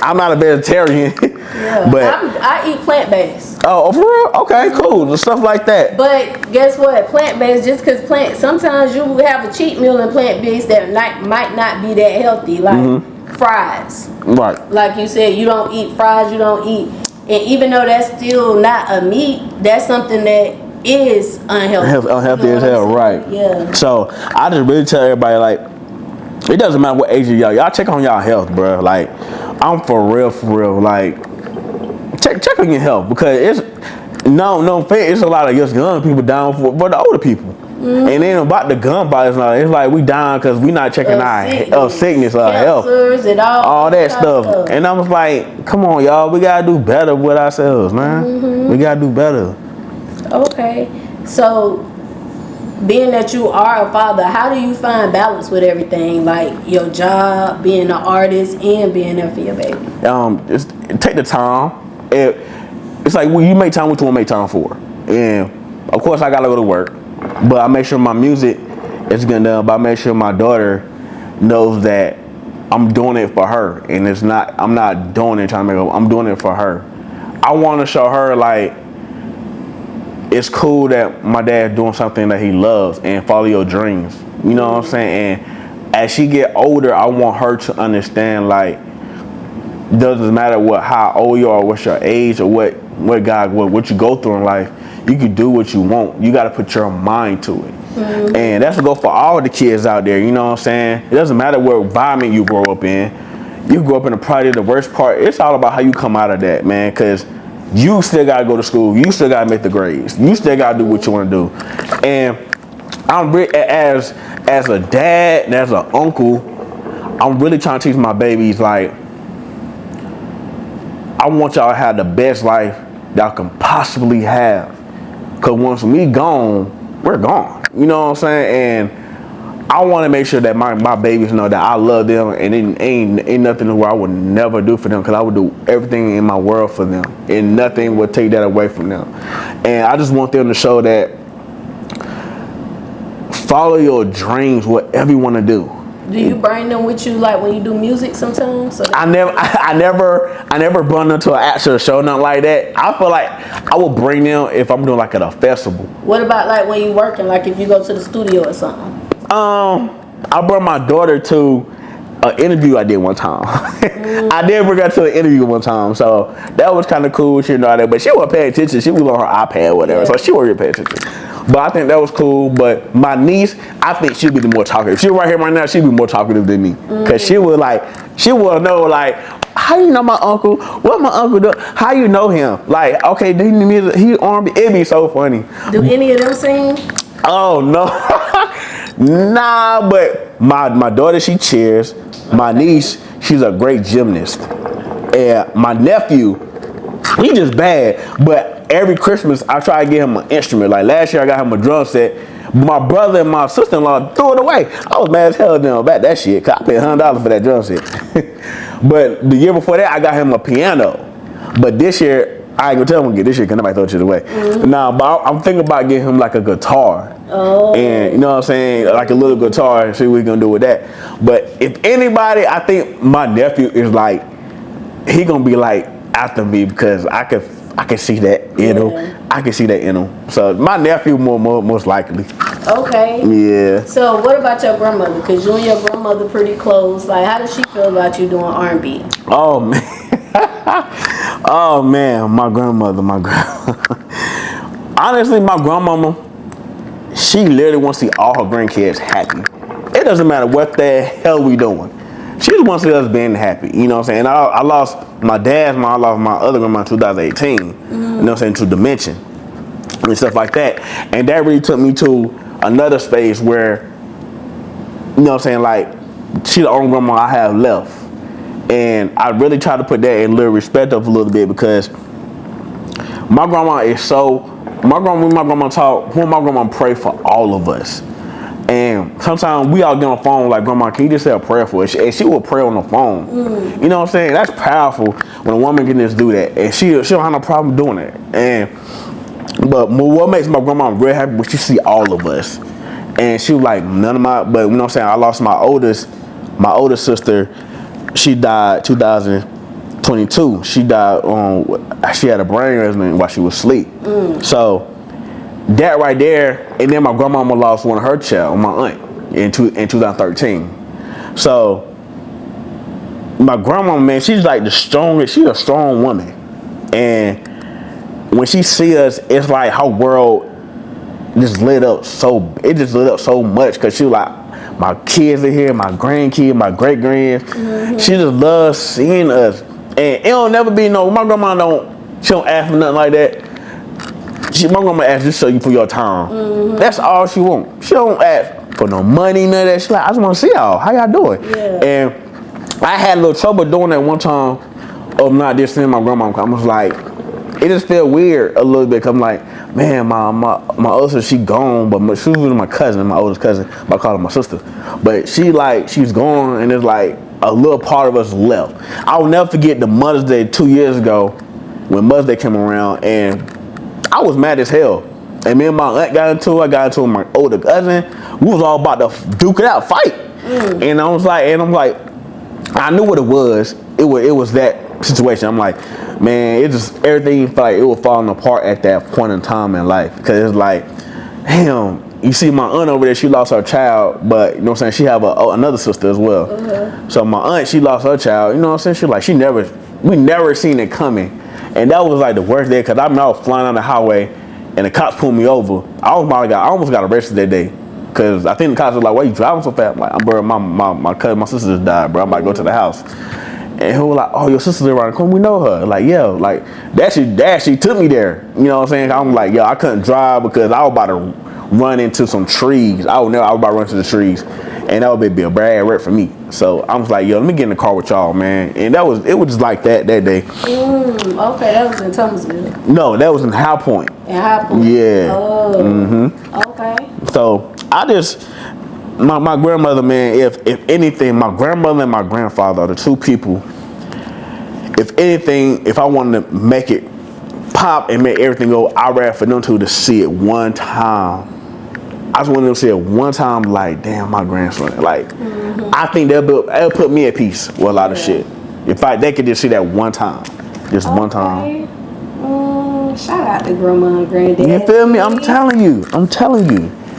I'm not a vegetarian, but I eat plant-based. Oh, for real? Okay, cool. Stuff like that. But guess what? Plant-based, just because sometimes you will have a cheat meal in plant-based that might not be that healthy, like fries. Right. Like you said, you don't eat fries, you don't eat, and even though that's still not a meat, that's something that is unhealthy. Unhealthy as hell, right? Yeah. So I just really tell everybody, like, it doesn't matter what age y'all. Y'all check on y'all health, bro. Like, I'm for real. Like, check on your health, because it's it's a lot of just young people down for the older people. And then about the gun violence, it's like we down because we not checking our sickness, our health, and all that stuff. And I was like, come on, y'all, we gotta do better with ourselves, man. We gotta do better. Okay, so being that you are a father, how do you find balance with everything, like your job, being an artist, and being there for your baby? Just take the time. It's like, well, you make time what you want to make time for. And of course I gotta go to work, but I make sure my music is getting done. But I make sure my daughter knows that I'm doing it for her, and I'm not doing it trying to make it. I'm doing it for her. I want to show her, like, it's cool that my dad's doing something that he loves, and follow your dreams. You know what I'm saying? And as she get older, I want her to understand, like, doesn't matter how old you are, what's your age, or what you go through in life. You can do what you want. You got to put your mind to it. And that's a go for all the kids out there. You know what I'm saying? It doesn't matter what environment you grow up in. You grow up in probably the worst part. It's all about how you come out of that, man. Because you still got to go to school. You still got to make the grades. You still got to do what you want to do. And I'm as a dad and as an uncle, I'm really trying to teach my babies, like, I want y'all to have the best life y'all can possibly have. Because once we gone, we're gone. You know what I'm saying? And I want to make sure that my babies know that I love them, and it ain't nothing where I would never do for them, because I would do everything in my world for them, and nothing would take that away from them. And I just want them to show that follow your dreams, whatever you want to do. Do you bring them with you, like when you do music sometimes? I never brought them to an actual show, nothing like that. I feel like I would bring them if I'm doing like at a festival. What about like when you working, like if you go to the studio or something? I brought my daughter to an interview I did one time. I did bring her to an interview one time, so that was kind of cool. She know that, but she wasn't paying attention. She was on her iPad or whatever, so she wasn't really paying attention. But I think that was cool. But my niece, I think she'd be the more talkative. If she was right here right now, she'd be more talkative than me, because she would know, like, how you know my uncle? What my uncle do? How you know him? Like, okay, he R&B. It'd be so funny. Do any of them sing? Oh no. Nah, but my daughter, she cheers. My niece, she's a great gymnast. And my nephew, he just bad. But every Christmas, I try to get him an instrument. Like last year, I got him a drum set. My brother and my sister-in-law threw it away. I was mad as hell at them about that shit, because I paid $100 for that drum set. But the year before that, I got him a piano. But this year, I ain't gonna tell him to get this shit, because nobody throw shit away. Nah, but I'm thinking about getting him like a guitar. Oh. And you know what I'm saying? Like a little guitar, and see what we gonna do with that. But if anybody, I think my nephew is like, he gonna be like after me, because I can see that in him. I can see that in him. So my nephew most likely. Okay. Yeah. So what about your grandmother? Because you and your grandmother pretty close. Like, how does she feel about you doing R&B? Oh man. Oh man, my grandmother. Honestly, my grandmama, she literally wants to see all her grandkids happy. It doesn't matter what the hell we doing. She just wants to see us being happy. You know what I'm saying? I lost my dad's mom, I lost my other grandma in 2018. You know what I'm saying? To dementia and stuff like that. And that really took me to another space where, you know what I'm saying, like, she the only grandma I have left. And I really try to put that in little respect of a little bit because my grandma is so, my grandma talk, my grandma pray for all of us. And sometimes we all get on the phone like, Grandma, can you just say a prayer for us? And she will pray on the phone. You know what I'm saying? That's powerful when a woman can just do that. And she don't have no problem doing it. But what makes my grandma real happy was she see all of us. And she was like, none of my, but you know what I'm saying? I lost my oldest sister. She died 2022. She died she had a brain aneurysm while she was asleep. So that right there, and then my grandmama lost one of her child, my aunt, in 2013. So my grandma, man, she's like the strongest. She's a strong woman, and when she see us, it's like her world just lit up so much because she was like, my kids are here, my grandkids, my great grands. She just loves seeing us, and it don't never be my grandma she don't ask for nothing like that. My grandma asks just so you for your time. That's all she want. She don't ask for no money, none of that. She like, I just want to see y'all. How y'all doing? Yeah. And I had a little trouble doing that one time of not just seeing my grandma. I was like, it just felt weird a little bit. Cause I'm like, man, my older sister, she gone, but she was with my cousin, my oldest cousin. I call her my sister. But she's gone, and it's like a little part of us left. I'll never forget the Mother's Day 2 years ago when Mother's Day came around, and I was mad as hell. And me and my aunt got into it. I got into it with my older cousin. We was all about to duke it out, fight. And I'm like, I knew what it was. It was that situation. I'm like, man, it just, everything felt like it was falling apart at that point in time in life. Because it's like, damn, you see my aunt over there, she lost her child, but you know what I'm saying, she have another sister as well. So my aunt, she lost her child, you know what I'm saying, we never seen it coming. And that was like the worst day, because I was flying on the highway and the cops pulled me over. I almost got arrested that day. Because I think the cops were like, why you driving so fast? I'm like, bro, my cousin, my sister just died, bro. I'm about to go to the house. And he was like, oh, your sister's around the corner, we know her. Like, yeah, like, that she took me there. You know what I'm saying? I'm like, yo, I couldn't drive because I was about to run into some trees. I was about to run into the trees. And that would be a bad wreck for me. So I was like, yo, let me get in the car with y'all, man. And it was just like that day. Okay, that was in Thomasville. No, that was in High Point. In High Point? Yeah. Oh. Okay. So I just, my grandmother, man, if anything, my grandmother and my grandfather are the two people, if anything, if I wanted to make it pop and make everything go, I'd rather for them two to see it one time. I just wanted them to see it one time, like, damn, my grandson. Like, I think that'll put me at peace with a lot of shit. If they could just see that one time. Just one time. Shout out to grandma and granddad. You feel me? I'm telling you.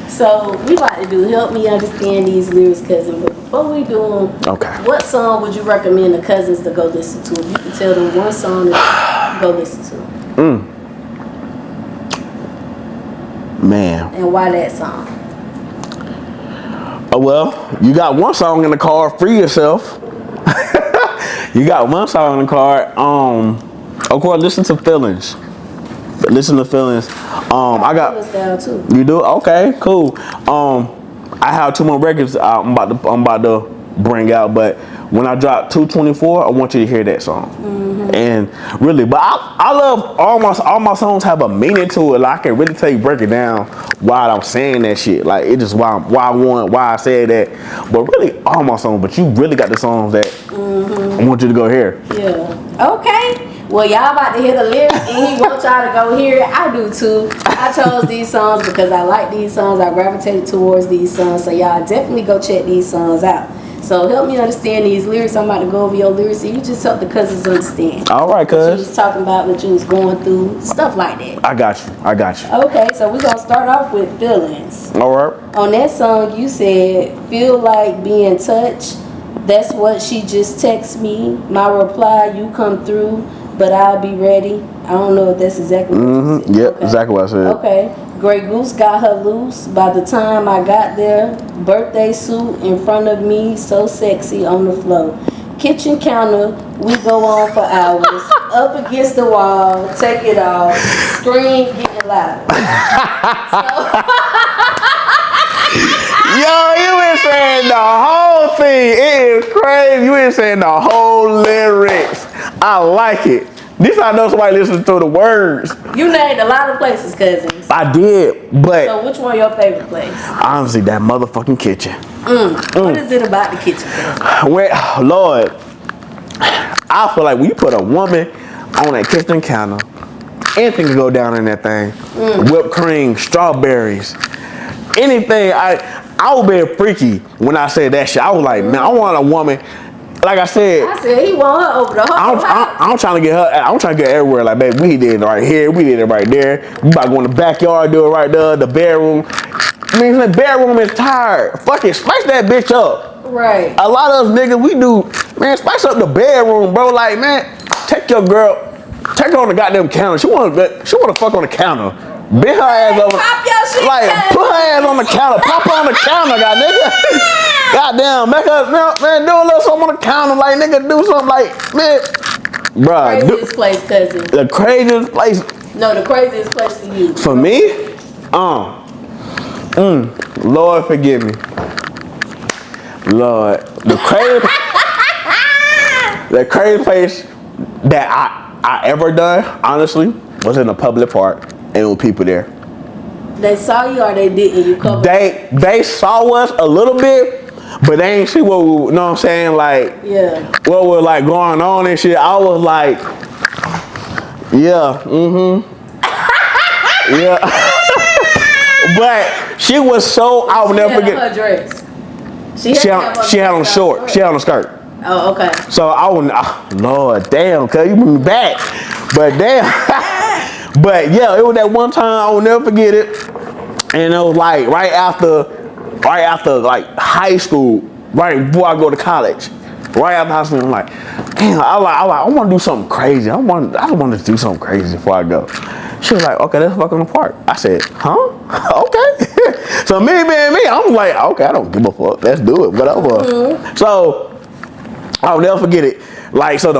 So we about to do Help Me Understand These Lyrics, cousin. But before we do them, what song would you recommend the cousins to go listen to? If you could tell them one song to go listen to. Man. And why that song? Oh, well, you got one song in the car, Free Yourself. You got one song in the car. Of course, Listen to Feelings. I got Feelings down too. You do? Okay, cool. I have 2 more records I'm about to bring out, but when I drop 224, I want you to hear that song. And really, but I love all my songs have a meaning to it. Like, I can really break it down while I'm saying that shit. Like, it's just why I said that. But really, all my songs. But you really got the songs that I want you to go hear. Yeah. Okay. Well, y'all about to hear the lyrics, and he wants y'all to go hear it. I do too. I chose these songs because I like these songs. I gravitated towards these songs. So y'all definitely go check these songs out. So help me understand these lyrics. I'm about to go over your lyrics, and you just help the cousins understand. All right, cuz. What you was talking about, what you was going through, stuff like that. I got you. Okay, so we're going to start off with Feelings. All right. On that song, you said, feel like being touched. That's what she just texted me. My reply, you come through, but I'll be ready. I don't know if that's exactly what you said. Yep, exactly what I said. Okay. Grey Goose got her loose. By the time I got there, birthday suit in front of me, so sexy on the floor. Kitchen counter, we go on for hours. Up against the wall, take it off. Scream, getting loud. Yo, you been saying the whole whole thing. It is crazy. You ain't saying the whole lyrics. I like it. This I know somebody listens to the words. You named a lot of places, Cousins. I did, but So which one your favorite place? honestly, that motherfucking kitchen. What is it about the kitchen? Well, Lord, I feel like when you put a woman on that kitchen counter, anything can go down in that thing. Whipped cream, strawberries, anything. I was being freaky when I said that shit. I was like, man, I want a woman. Like I said he want her over the whole house. I'm trying to get her. I'm trying to get everywhere. Like, baby, we did it right here. We did it right there. We about to go in the backyard, do it right there. The bedroom. I mean, the bedroom is tired. Fuck it, spice that bitch up. Right. A lot of us niggas, we do, man, spice up the bedroom, bro. Like, man, take your girl, take her on the goddamn counter. She wanna fuck on the counter. Bend her ass over. Pop your shit, like, put her ass on the counter. Pop her on the counter, god nigga. Goddamn, make her, man, do a little something on the counter. Like, nigga, do something like, man, bruh. Craziest place, Cousin. The craziest place. No, the craziest place for you. For me? Lord forgive me. Lord, the crazy place that I ever done, honestly, was in a public park and with people there. They saw you or they didn't? You covered? They saw us a little bit, but they ain't see what we, you know what I'm saying, like, Yeah. what was like going on and shit. I was like, yeah, yeah. But she was so, I will never forget. Her dress. She had on short. She had on a skirt. Oh, okay. So I wouldn't. Lord, damn, cuz you put me back. But damn. But yeah, it was that one time I will never forget it. And it was like right after like high school, right before I go to college. Right after high school, I'm like, damn, I want to do something crazy. I want to do something crazy before I go. She was like, okay, let's fuck in the park. I said, huh? Okay. So me, I'm like, okay, I don't give a fuck. Let's do it, whatever. So I'll never forget it. Like, so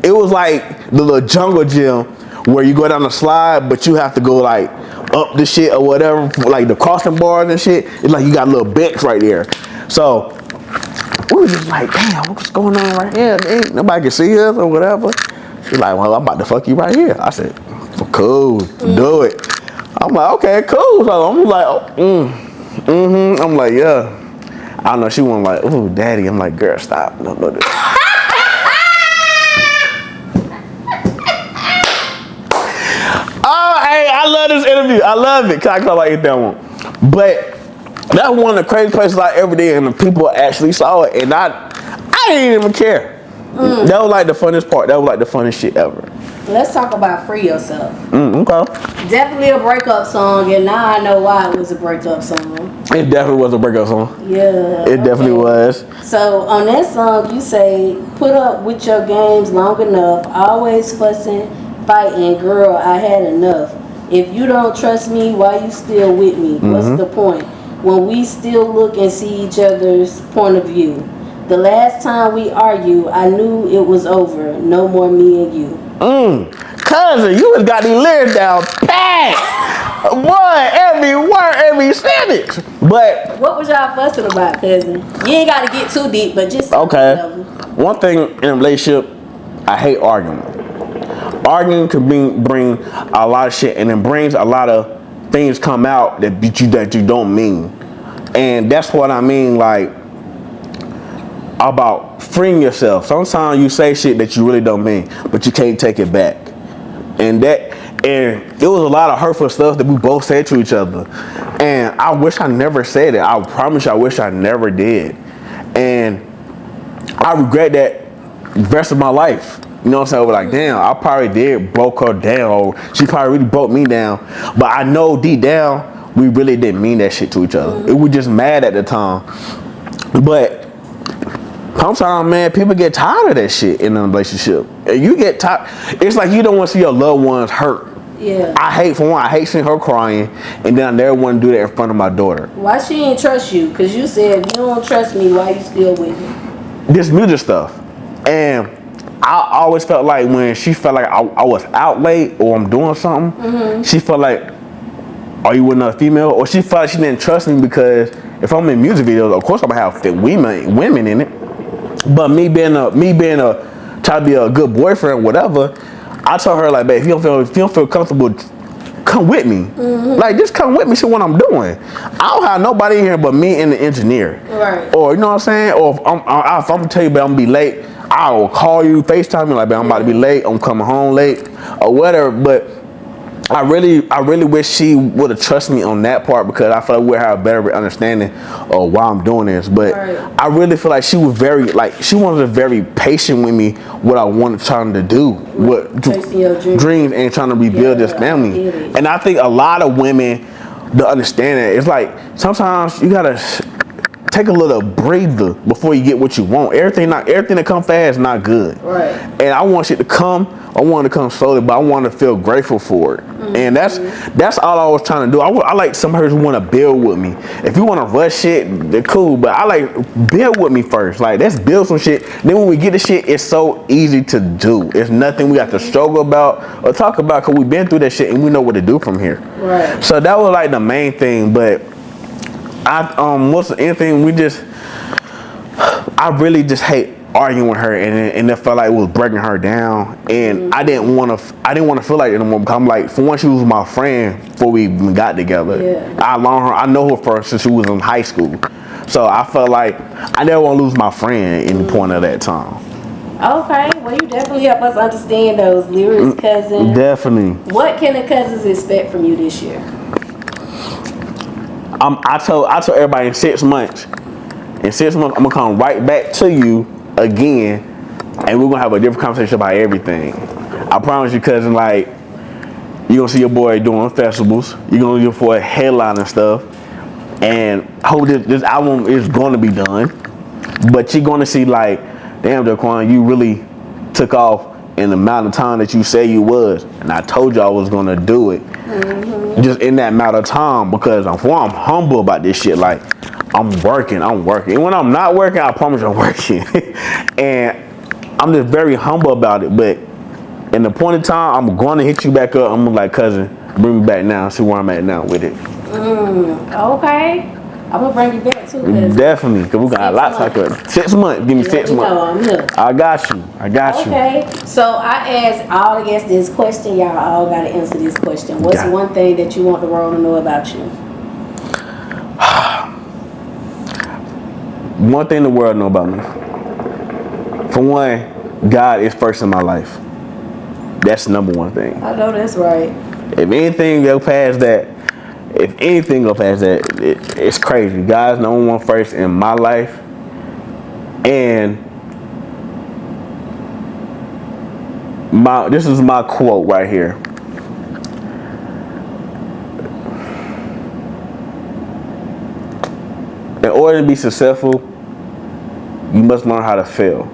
it was like the little jungle gym where you go down the slide, but you have to go like up the shit or whatever, like the crossing bars and shit. It's like you got a little bench right there. So we were just like, damn, what's going on right here? Ain't nobody can see us or whatever. She's like, well, I'm about to fuck you right here. I said, cool, do it. I'm like, okay, cool. So I'm like, I'm like, yeah. I don't know. She went like, oh, daddy. I'm like, girl, stop. No. Oh, hey, I love this interview. I love it. Cause I can like that one. But that's one of the crazy places I ever did, and the people actually saw it, and I didn't even care. That was like the funniest part. That was like the funniest shit ever. Let's talk about Free Yourself. Okay. Definitely a breakup song, and now I know why it was a breakup song. It definitely was a breakup song. Yeah. It definitely was. So on that song, you say, put up with your games long enough, always fussing, fighting, girl, I had enough. If you don't trust me, why you still with me? What's the point? When we still look and see each other's point of view. The last time we argued, I knew it was over. No more me and you. Cousin, you just got these lyrics down pat. Boy, every word, every sentence. But What was y'all fussing about, cousin? You ain't got to get too deep, but just okay. One thing in a relationship, I hate arguing. Arguing can bring a lot of shit, and it brings a lot of things come out that you don't mean. And that's what I mean, like, about freeing yourself. Sometimes you say shit that you really don't mean, but you can't take it back. And it was a lot of hurtful stuff that we both said to each other. And I wish I never said it. I promise you, I wish I never did. And I regret that the rest of my life. You know what I'm saying? I was like, damn, I probably did broke her down, or she probably really broke me down. But I know deep down, we really didn't mean that shit to each other. It was just mad at the time. But sometimes, man, people get tired of that shit in a relationship. And you get tired. It's like you don't want to see your loved ones hurt. Yeah. I hate seeing her crying, and then I never want to do that in front of my daughter. Why she ain't trust you? Because you said, if you don't trust me, why you still with me? This music stuff. And I always felt like when she felt like I was out late or I'm doing something, she felt like are you with another female? Or she felt like she didn't trust me because if I'm in music videos, of course I'm gonna have fit women in it. But me being a try to be a good boyfriend, whatever, I told her like, babe, if you don't feel comfortable, come with me. Like, just come with me, see what I'm doing. I don't have nobody in here but me and the engineer. Right. Or you know what I'm saying? Or if I'm gonna tell you, babe, I'm gonna be late, I will call you, FaceTime you like, babe, I'm about to be late, I'm coming home late, or whatever. But I really wish she would have trusted me on that part, because I feel like we'd have a better understanding of why I'm doing this. But I really feel like she was she was very patient with me, what I wanted, trying to do, your dreams and trying to rebuild this family. And I think a lot of women don't understand it. It's like sometimes you gotta take a little breather before you get what you want. Everything that come fast is not good. Right. And I want shit to come. I want it to come slowly, but I want to feel grateful for it. And that's all I was trying to do. I like somebody who want to build with me. If you want to rush shit, they're cool, but I like build with me first. Like, let's build some shit. Then when we get the shit, it's so easy to do. It's nothing we have to struggle about or talk about, because we've been through that shit and we know what to do from here. Right. So that was like the main thing. But I really just hate arguing with her, and it felt like it was breaking her down, and I didn't want to feel like it anymore, because I'm like, for one, she was my friend before we even got together. I know her first since she was in high school, so I felt like I never want to lose my friend in the point of that time. Okay, well, you definitely help us understand those lyrics, Cuzn. Definitely. What can the Cuzns expect from you this year? I told everybody in 6 months. In 6 months, I'm gonna come right back to you again, and we're gonna have a different conversation about everything. I promise you, Cuzn. Like, you're gonna see your boy doing festivals. You're gonna look for a headline and stuff, and I hope this album is gonna be done. But you're gonna see, like, damn, Jaquan, you really took off in the amount of time that you say you was, and I told you I was gonna do it. Just in that amount of time, because I'm humble about this shit. Like, I'm working. And when I'm not working, I promise I'm working. And I'm just very humble about it. But in the point of time, I'm going to hit you back up. I'm like, Cuzn, bring me back now. See where I'm at now with it. Okay. I'm going to bring you back too. Definitely, because we got a lot to talk about. 6 months. Give me 6 months. I'm here. I got you. Okay. So I asked all the guests this question. Y'all all got to answer this question. What's one thing that you want the world to know about you? One thing the world know about me. For one, God is first in my life. That's the number one thing. I know that's right. If anything go past that, it's crazy. God's number one first in my life. And this is my quote right here. In order to be successful, you must learn how to fail.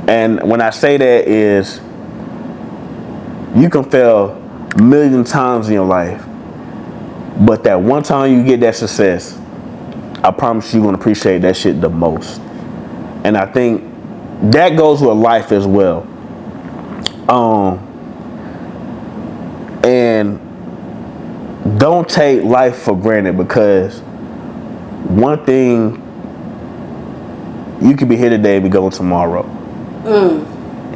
And when I say that is, you can fail a million times in your life, but that one time you get that success, I promise you're gonna appreciate that shit the most. And I think that goes with life as well. And don't take life for granted, because one thing, you could be here today and be gone tomorrow.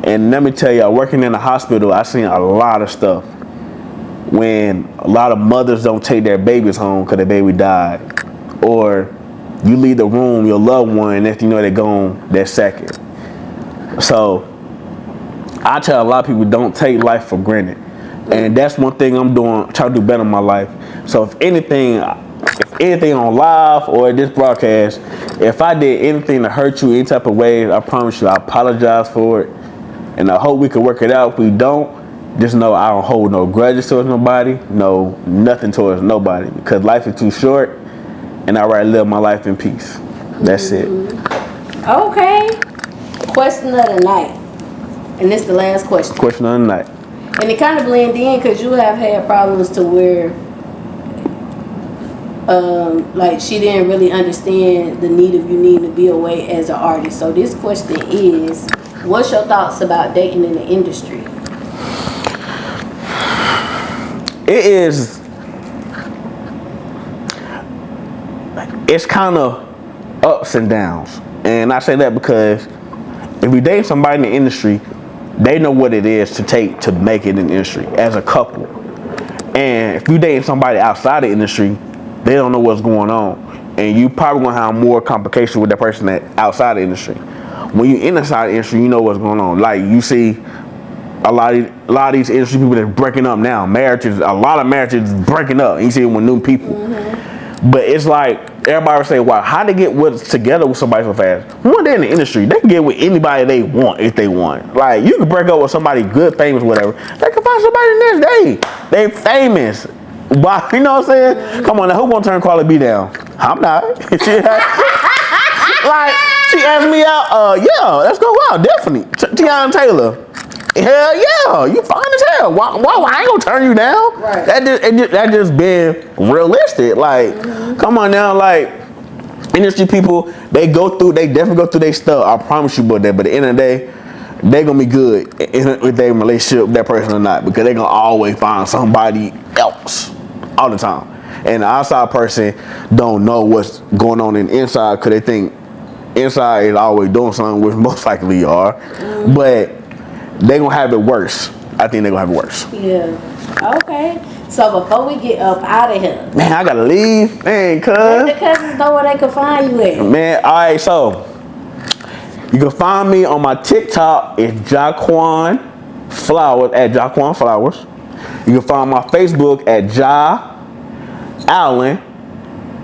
And let me tell you, working in a hospital, I seen a lot of stuff when a lot of mothers don't take their babies home because their baby died, or you leave the room, your loved one, and next thing you know, they're gone that second. So I tell a lot of people, don't take life for granted. And that's one thing I'm doing, trying to do better in my life. So if anything on live or this broadcast, if I did anything to hurt you any type of way, I promise you I apologize for it. And I hope we can work it out. If we don't, just know I don't hold no grudges towards nobody, nothing towards nobody, because life is too short, and I'd rather live my life in peace. That's it. Okay. Question of the night. And this is the last question. Question of the night. And it kind of blend in, because you have had problems to where like she didn't really understand the need of you needing to be away as an artist. So this question is, what's your thoughts about dating in the industry? It is it's kind of ups and downs. And I say that because if you date somebody in the industry, they know what it is to take to make it in the industry as a couple. And if you dating somebody outside the industry, they don't know what's going on. And you probably gonna have more complications with that person that outside the industry. When you inside the industry, you know what's going on. Like you see a lot of these industry people that are breaking up now. A lot of marriages breaking up. And you see it with new people. But it's like everybody would say, "Wow, how they get together with somebody so fast?" One day in the industry, they can get with anybody they want if they want. Like you can break up with somebody good, famous, whatever. They can find somebody the next day. They famous. Why? You know what I'm saying? Come on now, who gonna turn Carly B down? I'm not. Like she asked me out. Yeah, let's go out. Definitely. Tiana Taylor. Hell yeah, you fine as hell. Why I ain't gonna turn you down? Right. That just being realistic. Like, come on now, like industry people, they definitely go through their stuff. I promise you about that. But at the end of the day, they gonna be good with their relationship with that person or not, because they gonna always find somebody else all the time. And the outside person don't know what's going on in the inside because they think inside is always doing something, which most likely you are. But they gonna have it worse. I think they gonna have it worse. Yeah. Okay. So before we get up out of here, man, I gotta leave. Man, let the cousins know where they can find you at. Man, all right. So you can find me on my TikTok. It's Jaquan Flowers at Jaquan Flowers. You can find my Facebook at Allen.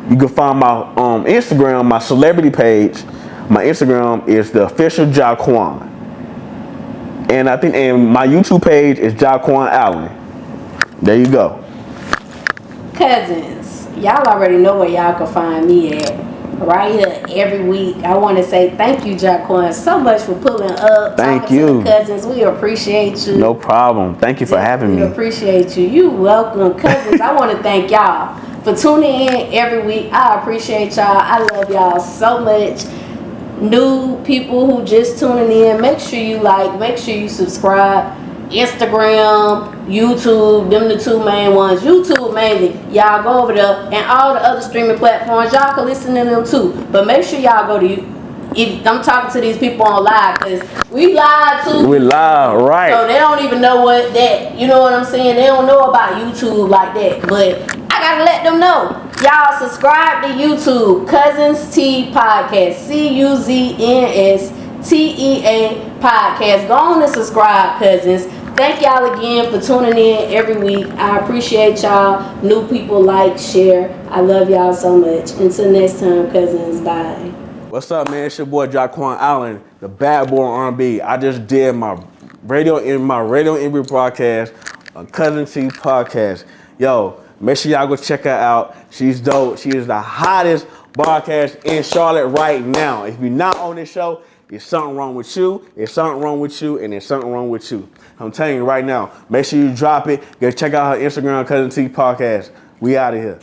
You can find my Instagram, my celebrity page. My Instagram is the official Jaquan. And I think my YouTube page is Jaquan Allen. There you go. Cousins, y'all already know where y'all can find me at. Right here every week. I want to say thank you, Jaquan, so much for pulling up. Thank you. To the cousins. We appreciate you. No problem. Thank you for having me. We appreciate you. You welcome. Cousins, I want to thank y'all for tuning in every week. I appreciate y'all. I love y'all so much. New people who just tuning in, make sure you like, make sure you subscribe. Instagram, YouTube, them the two main ones. YouTube mainly, y'all go over there, and all the other streaming platforms, y'all can listen to them too. But make sure y'all go to, if I'm talking to these people on live, because we live too. We live, right. So they don't even know what that, you know what I'm saying? They don't know about YouTube like that. But I gotta let them know. Y'all subscribe to YouTube, Cuzns T Podcast, CUZNSTEA Podcast. Go on and subscribe, cousins. Thank y'all again for tuning in every week. I appreciate y'all. New people, like, share. I love y'all so much. Until next time, cousins. Bye. What's up, man? It's your boy Jaquan Allen, the Bad Boy of R&B. I just did my radio interview broadcast on Cuzn T Podcast. Yo, make sure y'all go check her out. She's dope. She is the hottest broadcast in Charlotte right now. If you're not on this show, there's something wrong with you. There's something wrong with you, and there's something wrong with you. I'm telling you right now. Make sure you drop it. Go check out her Instagram, Cuzn T Podcast. We out of here.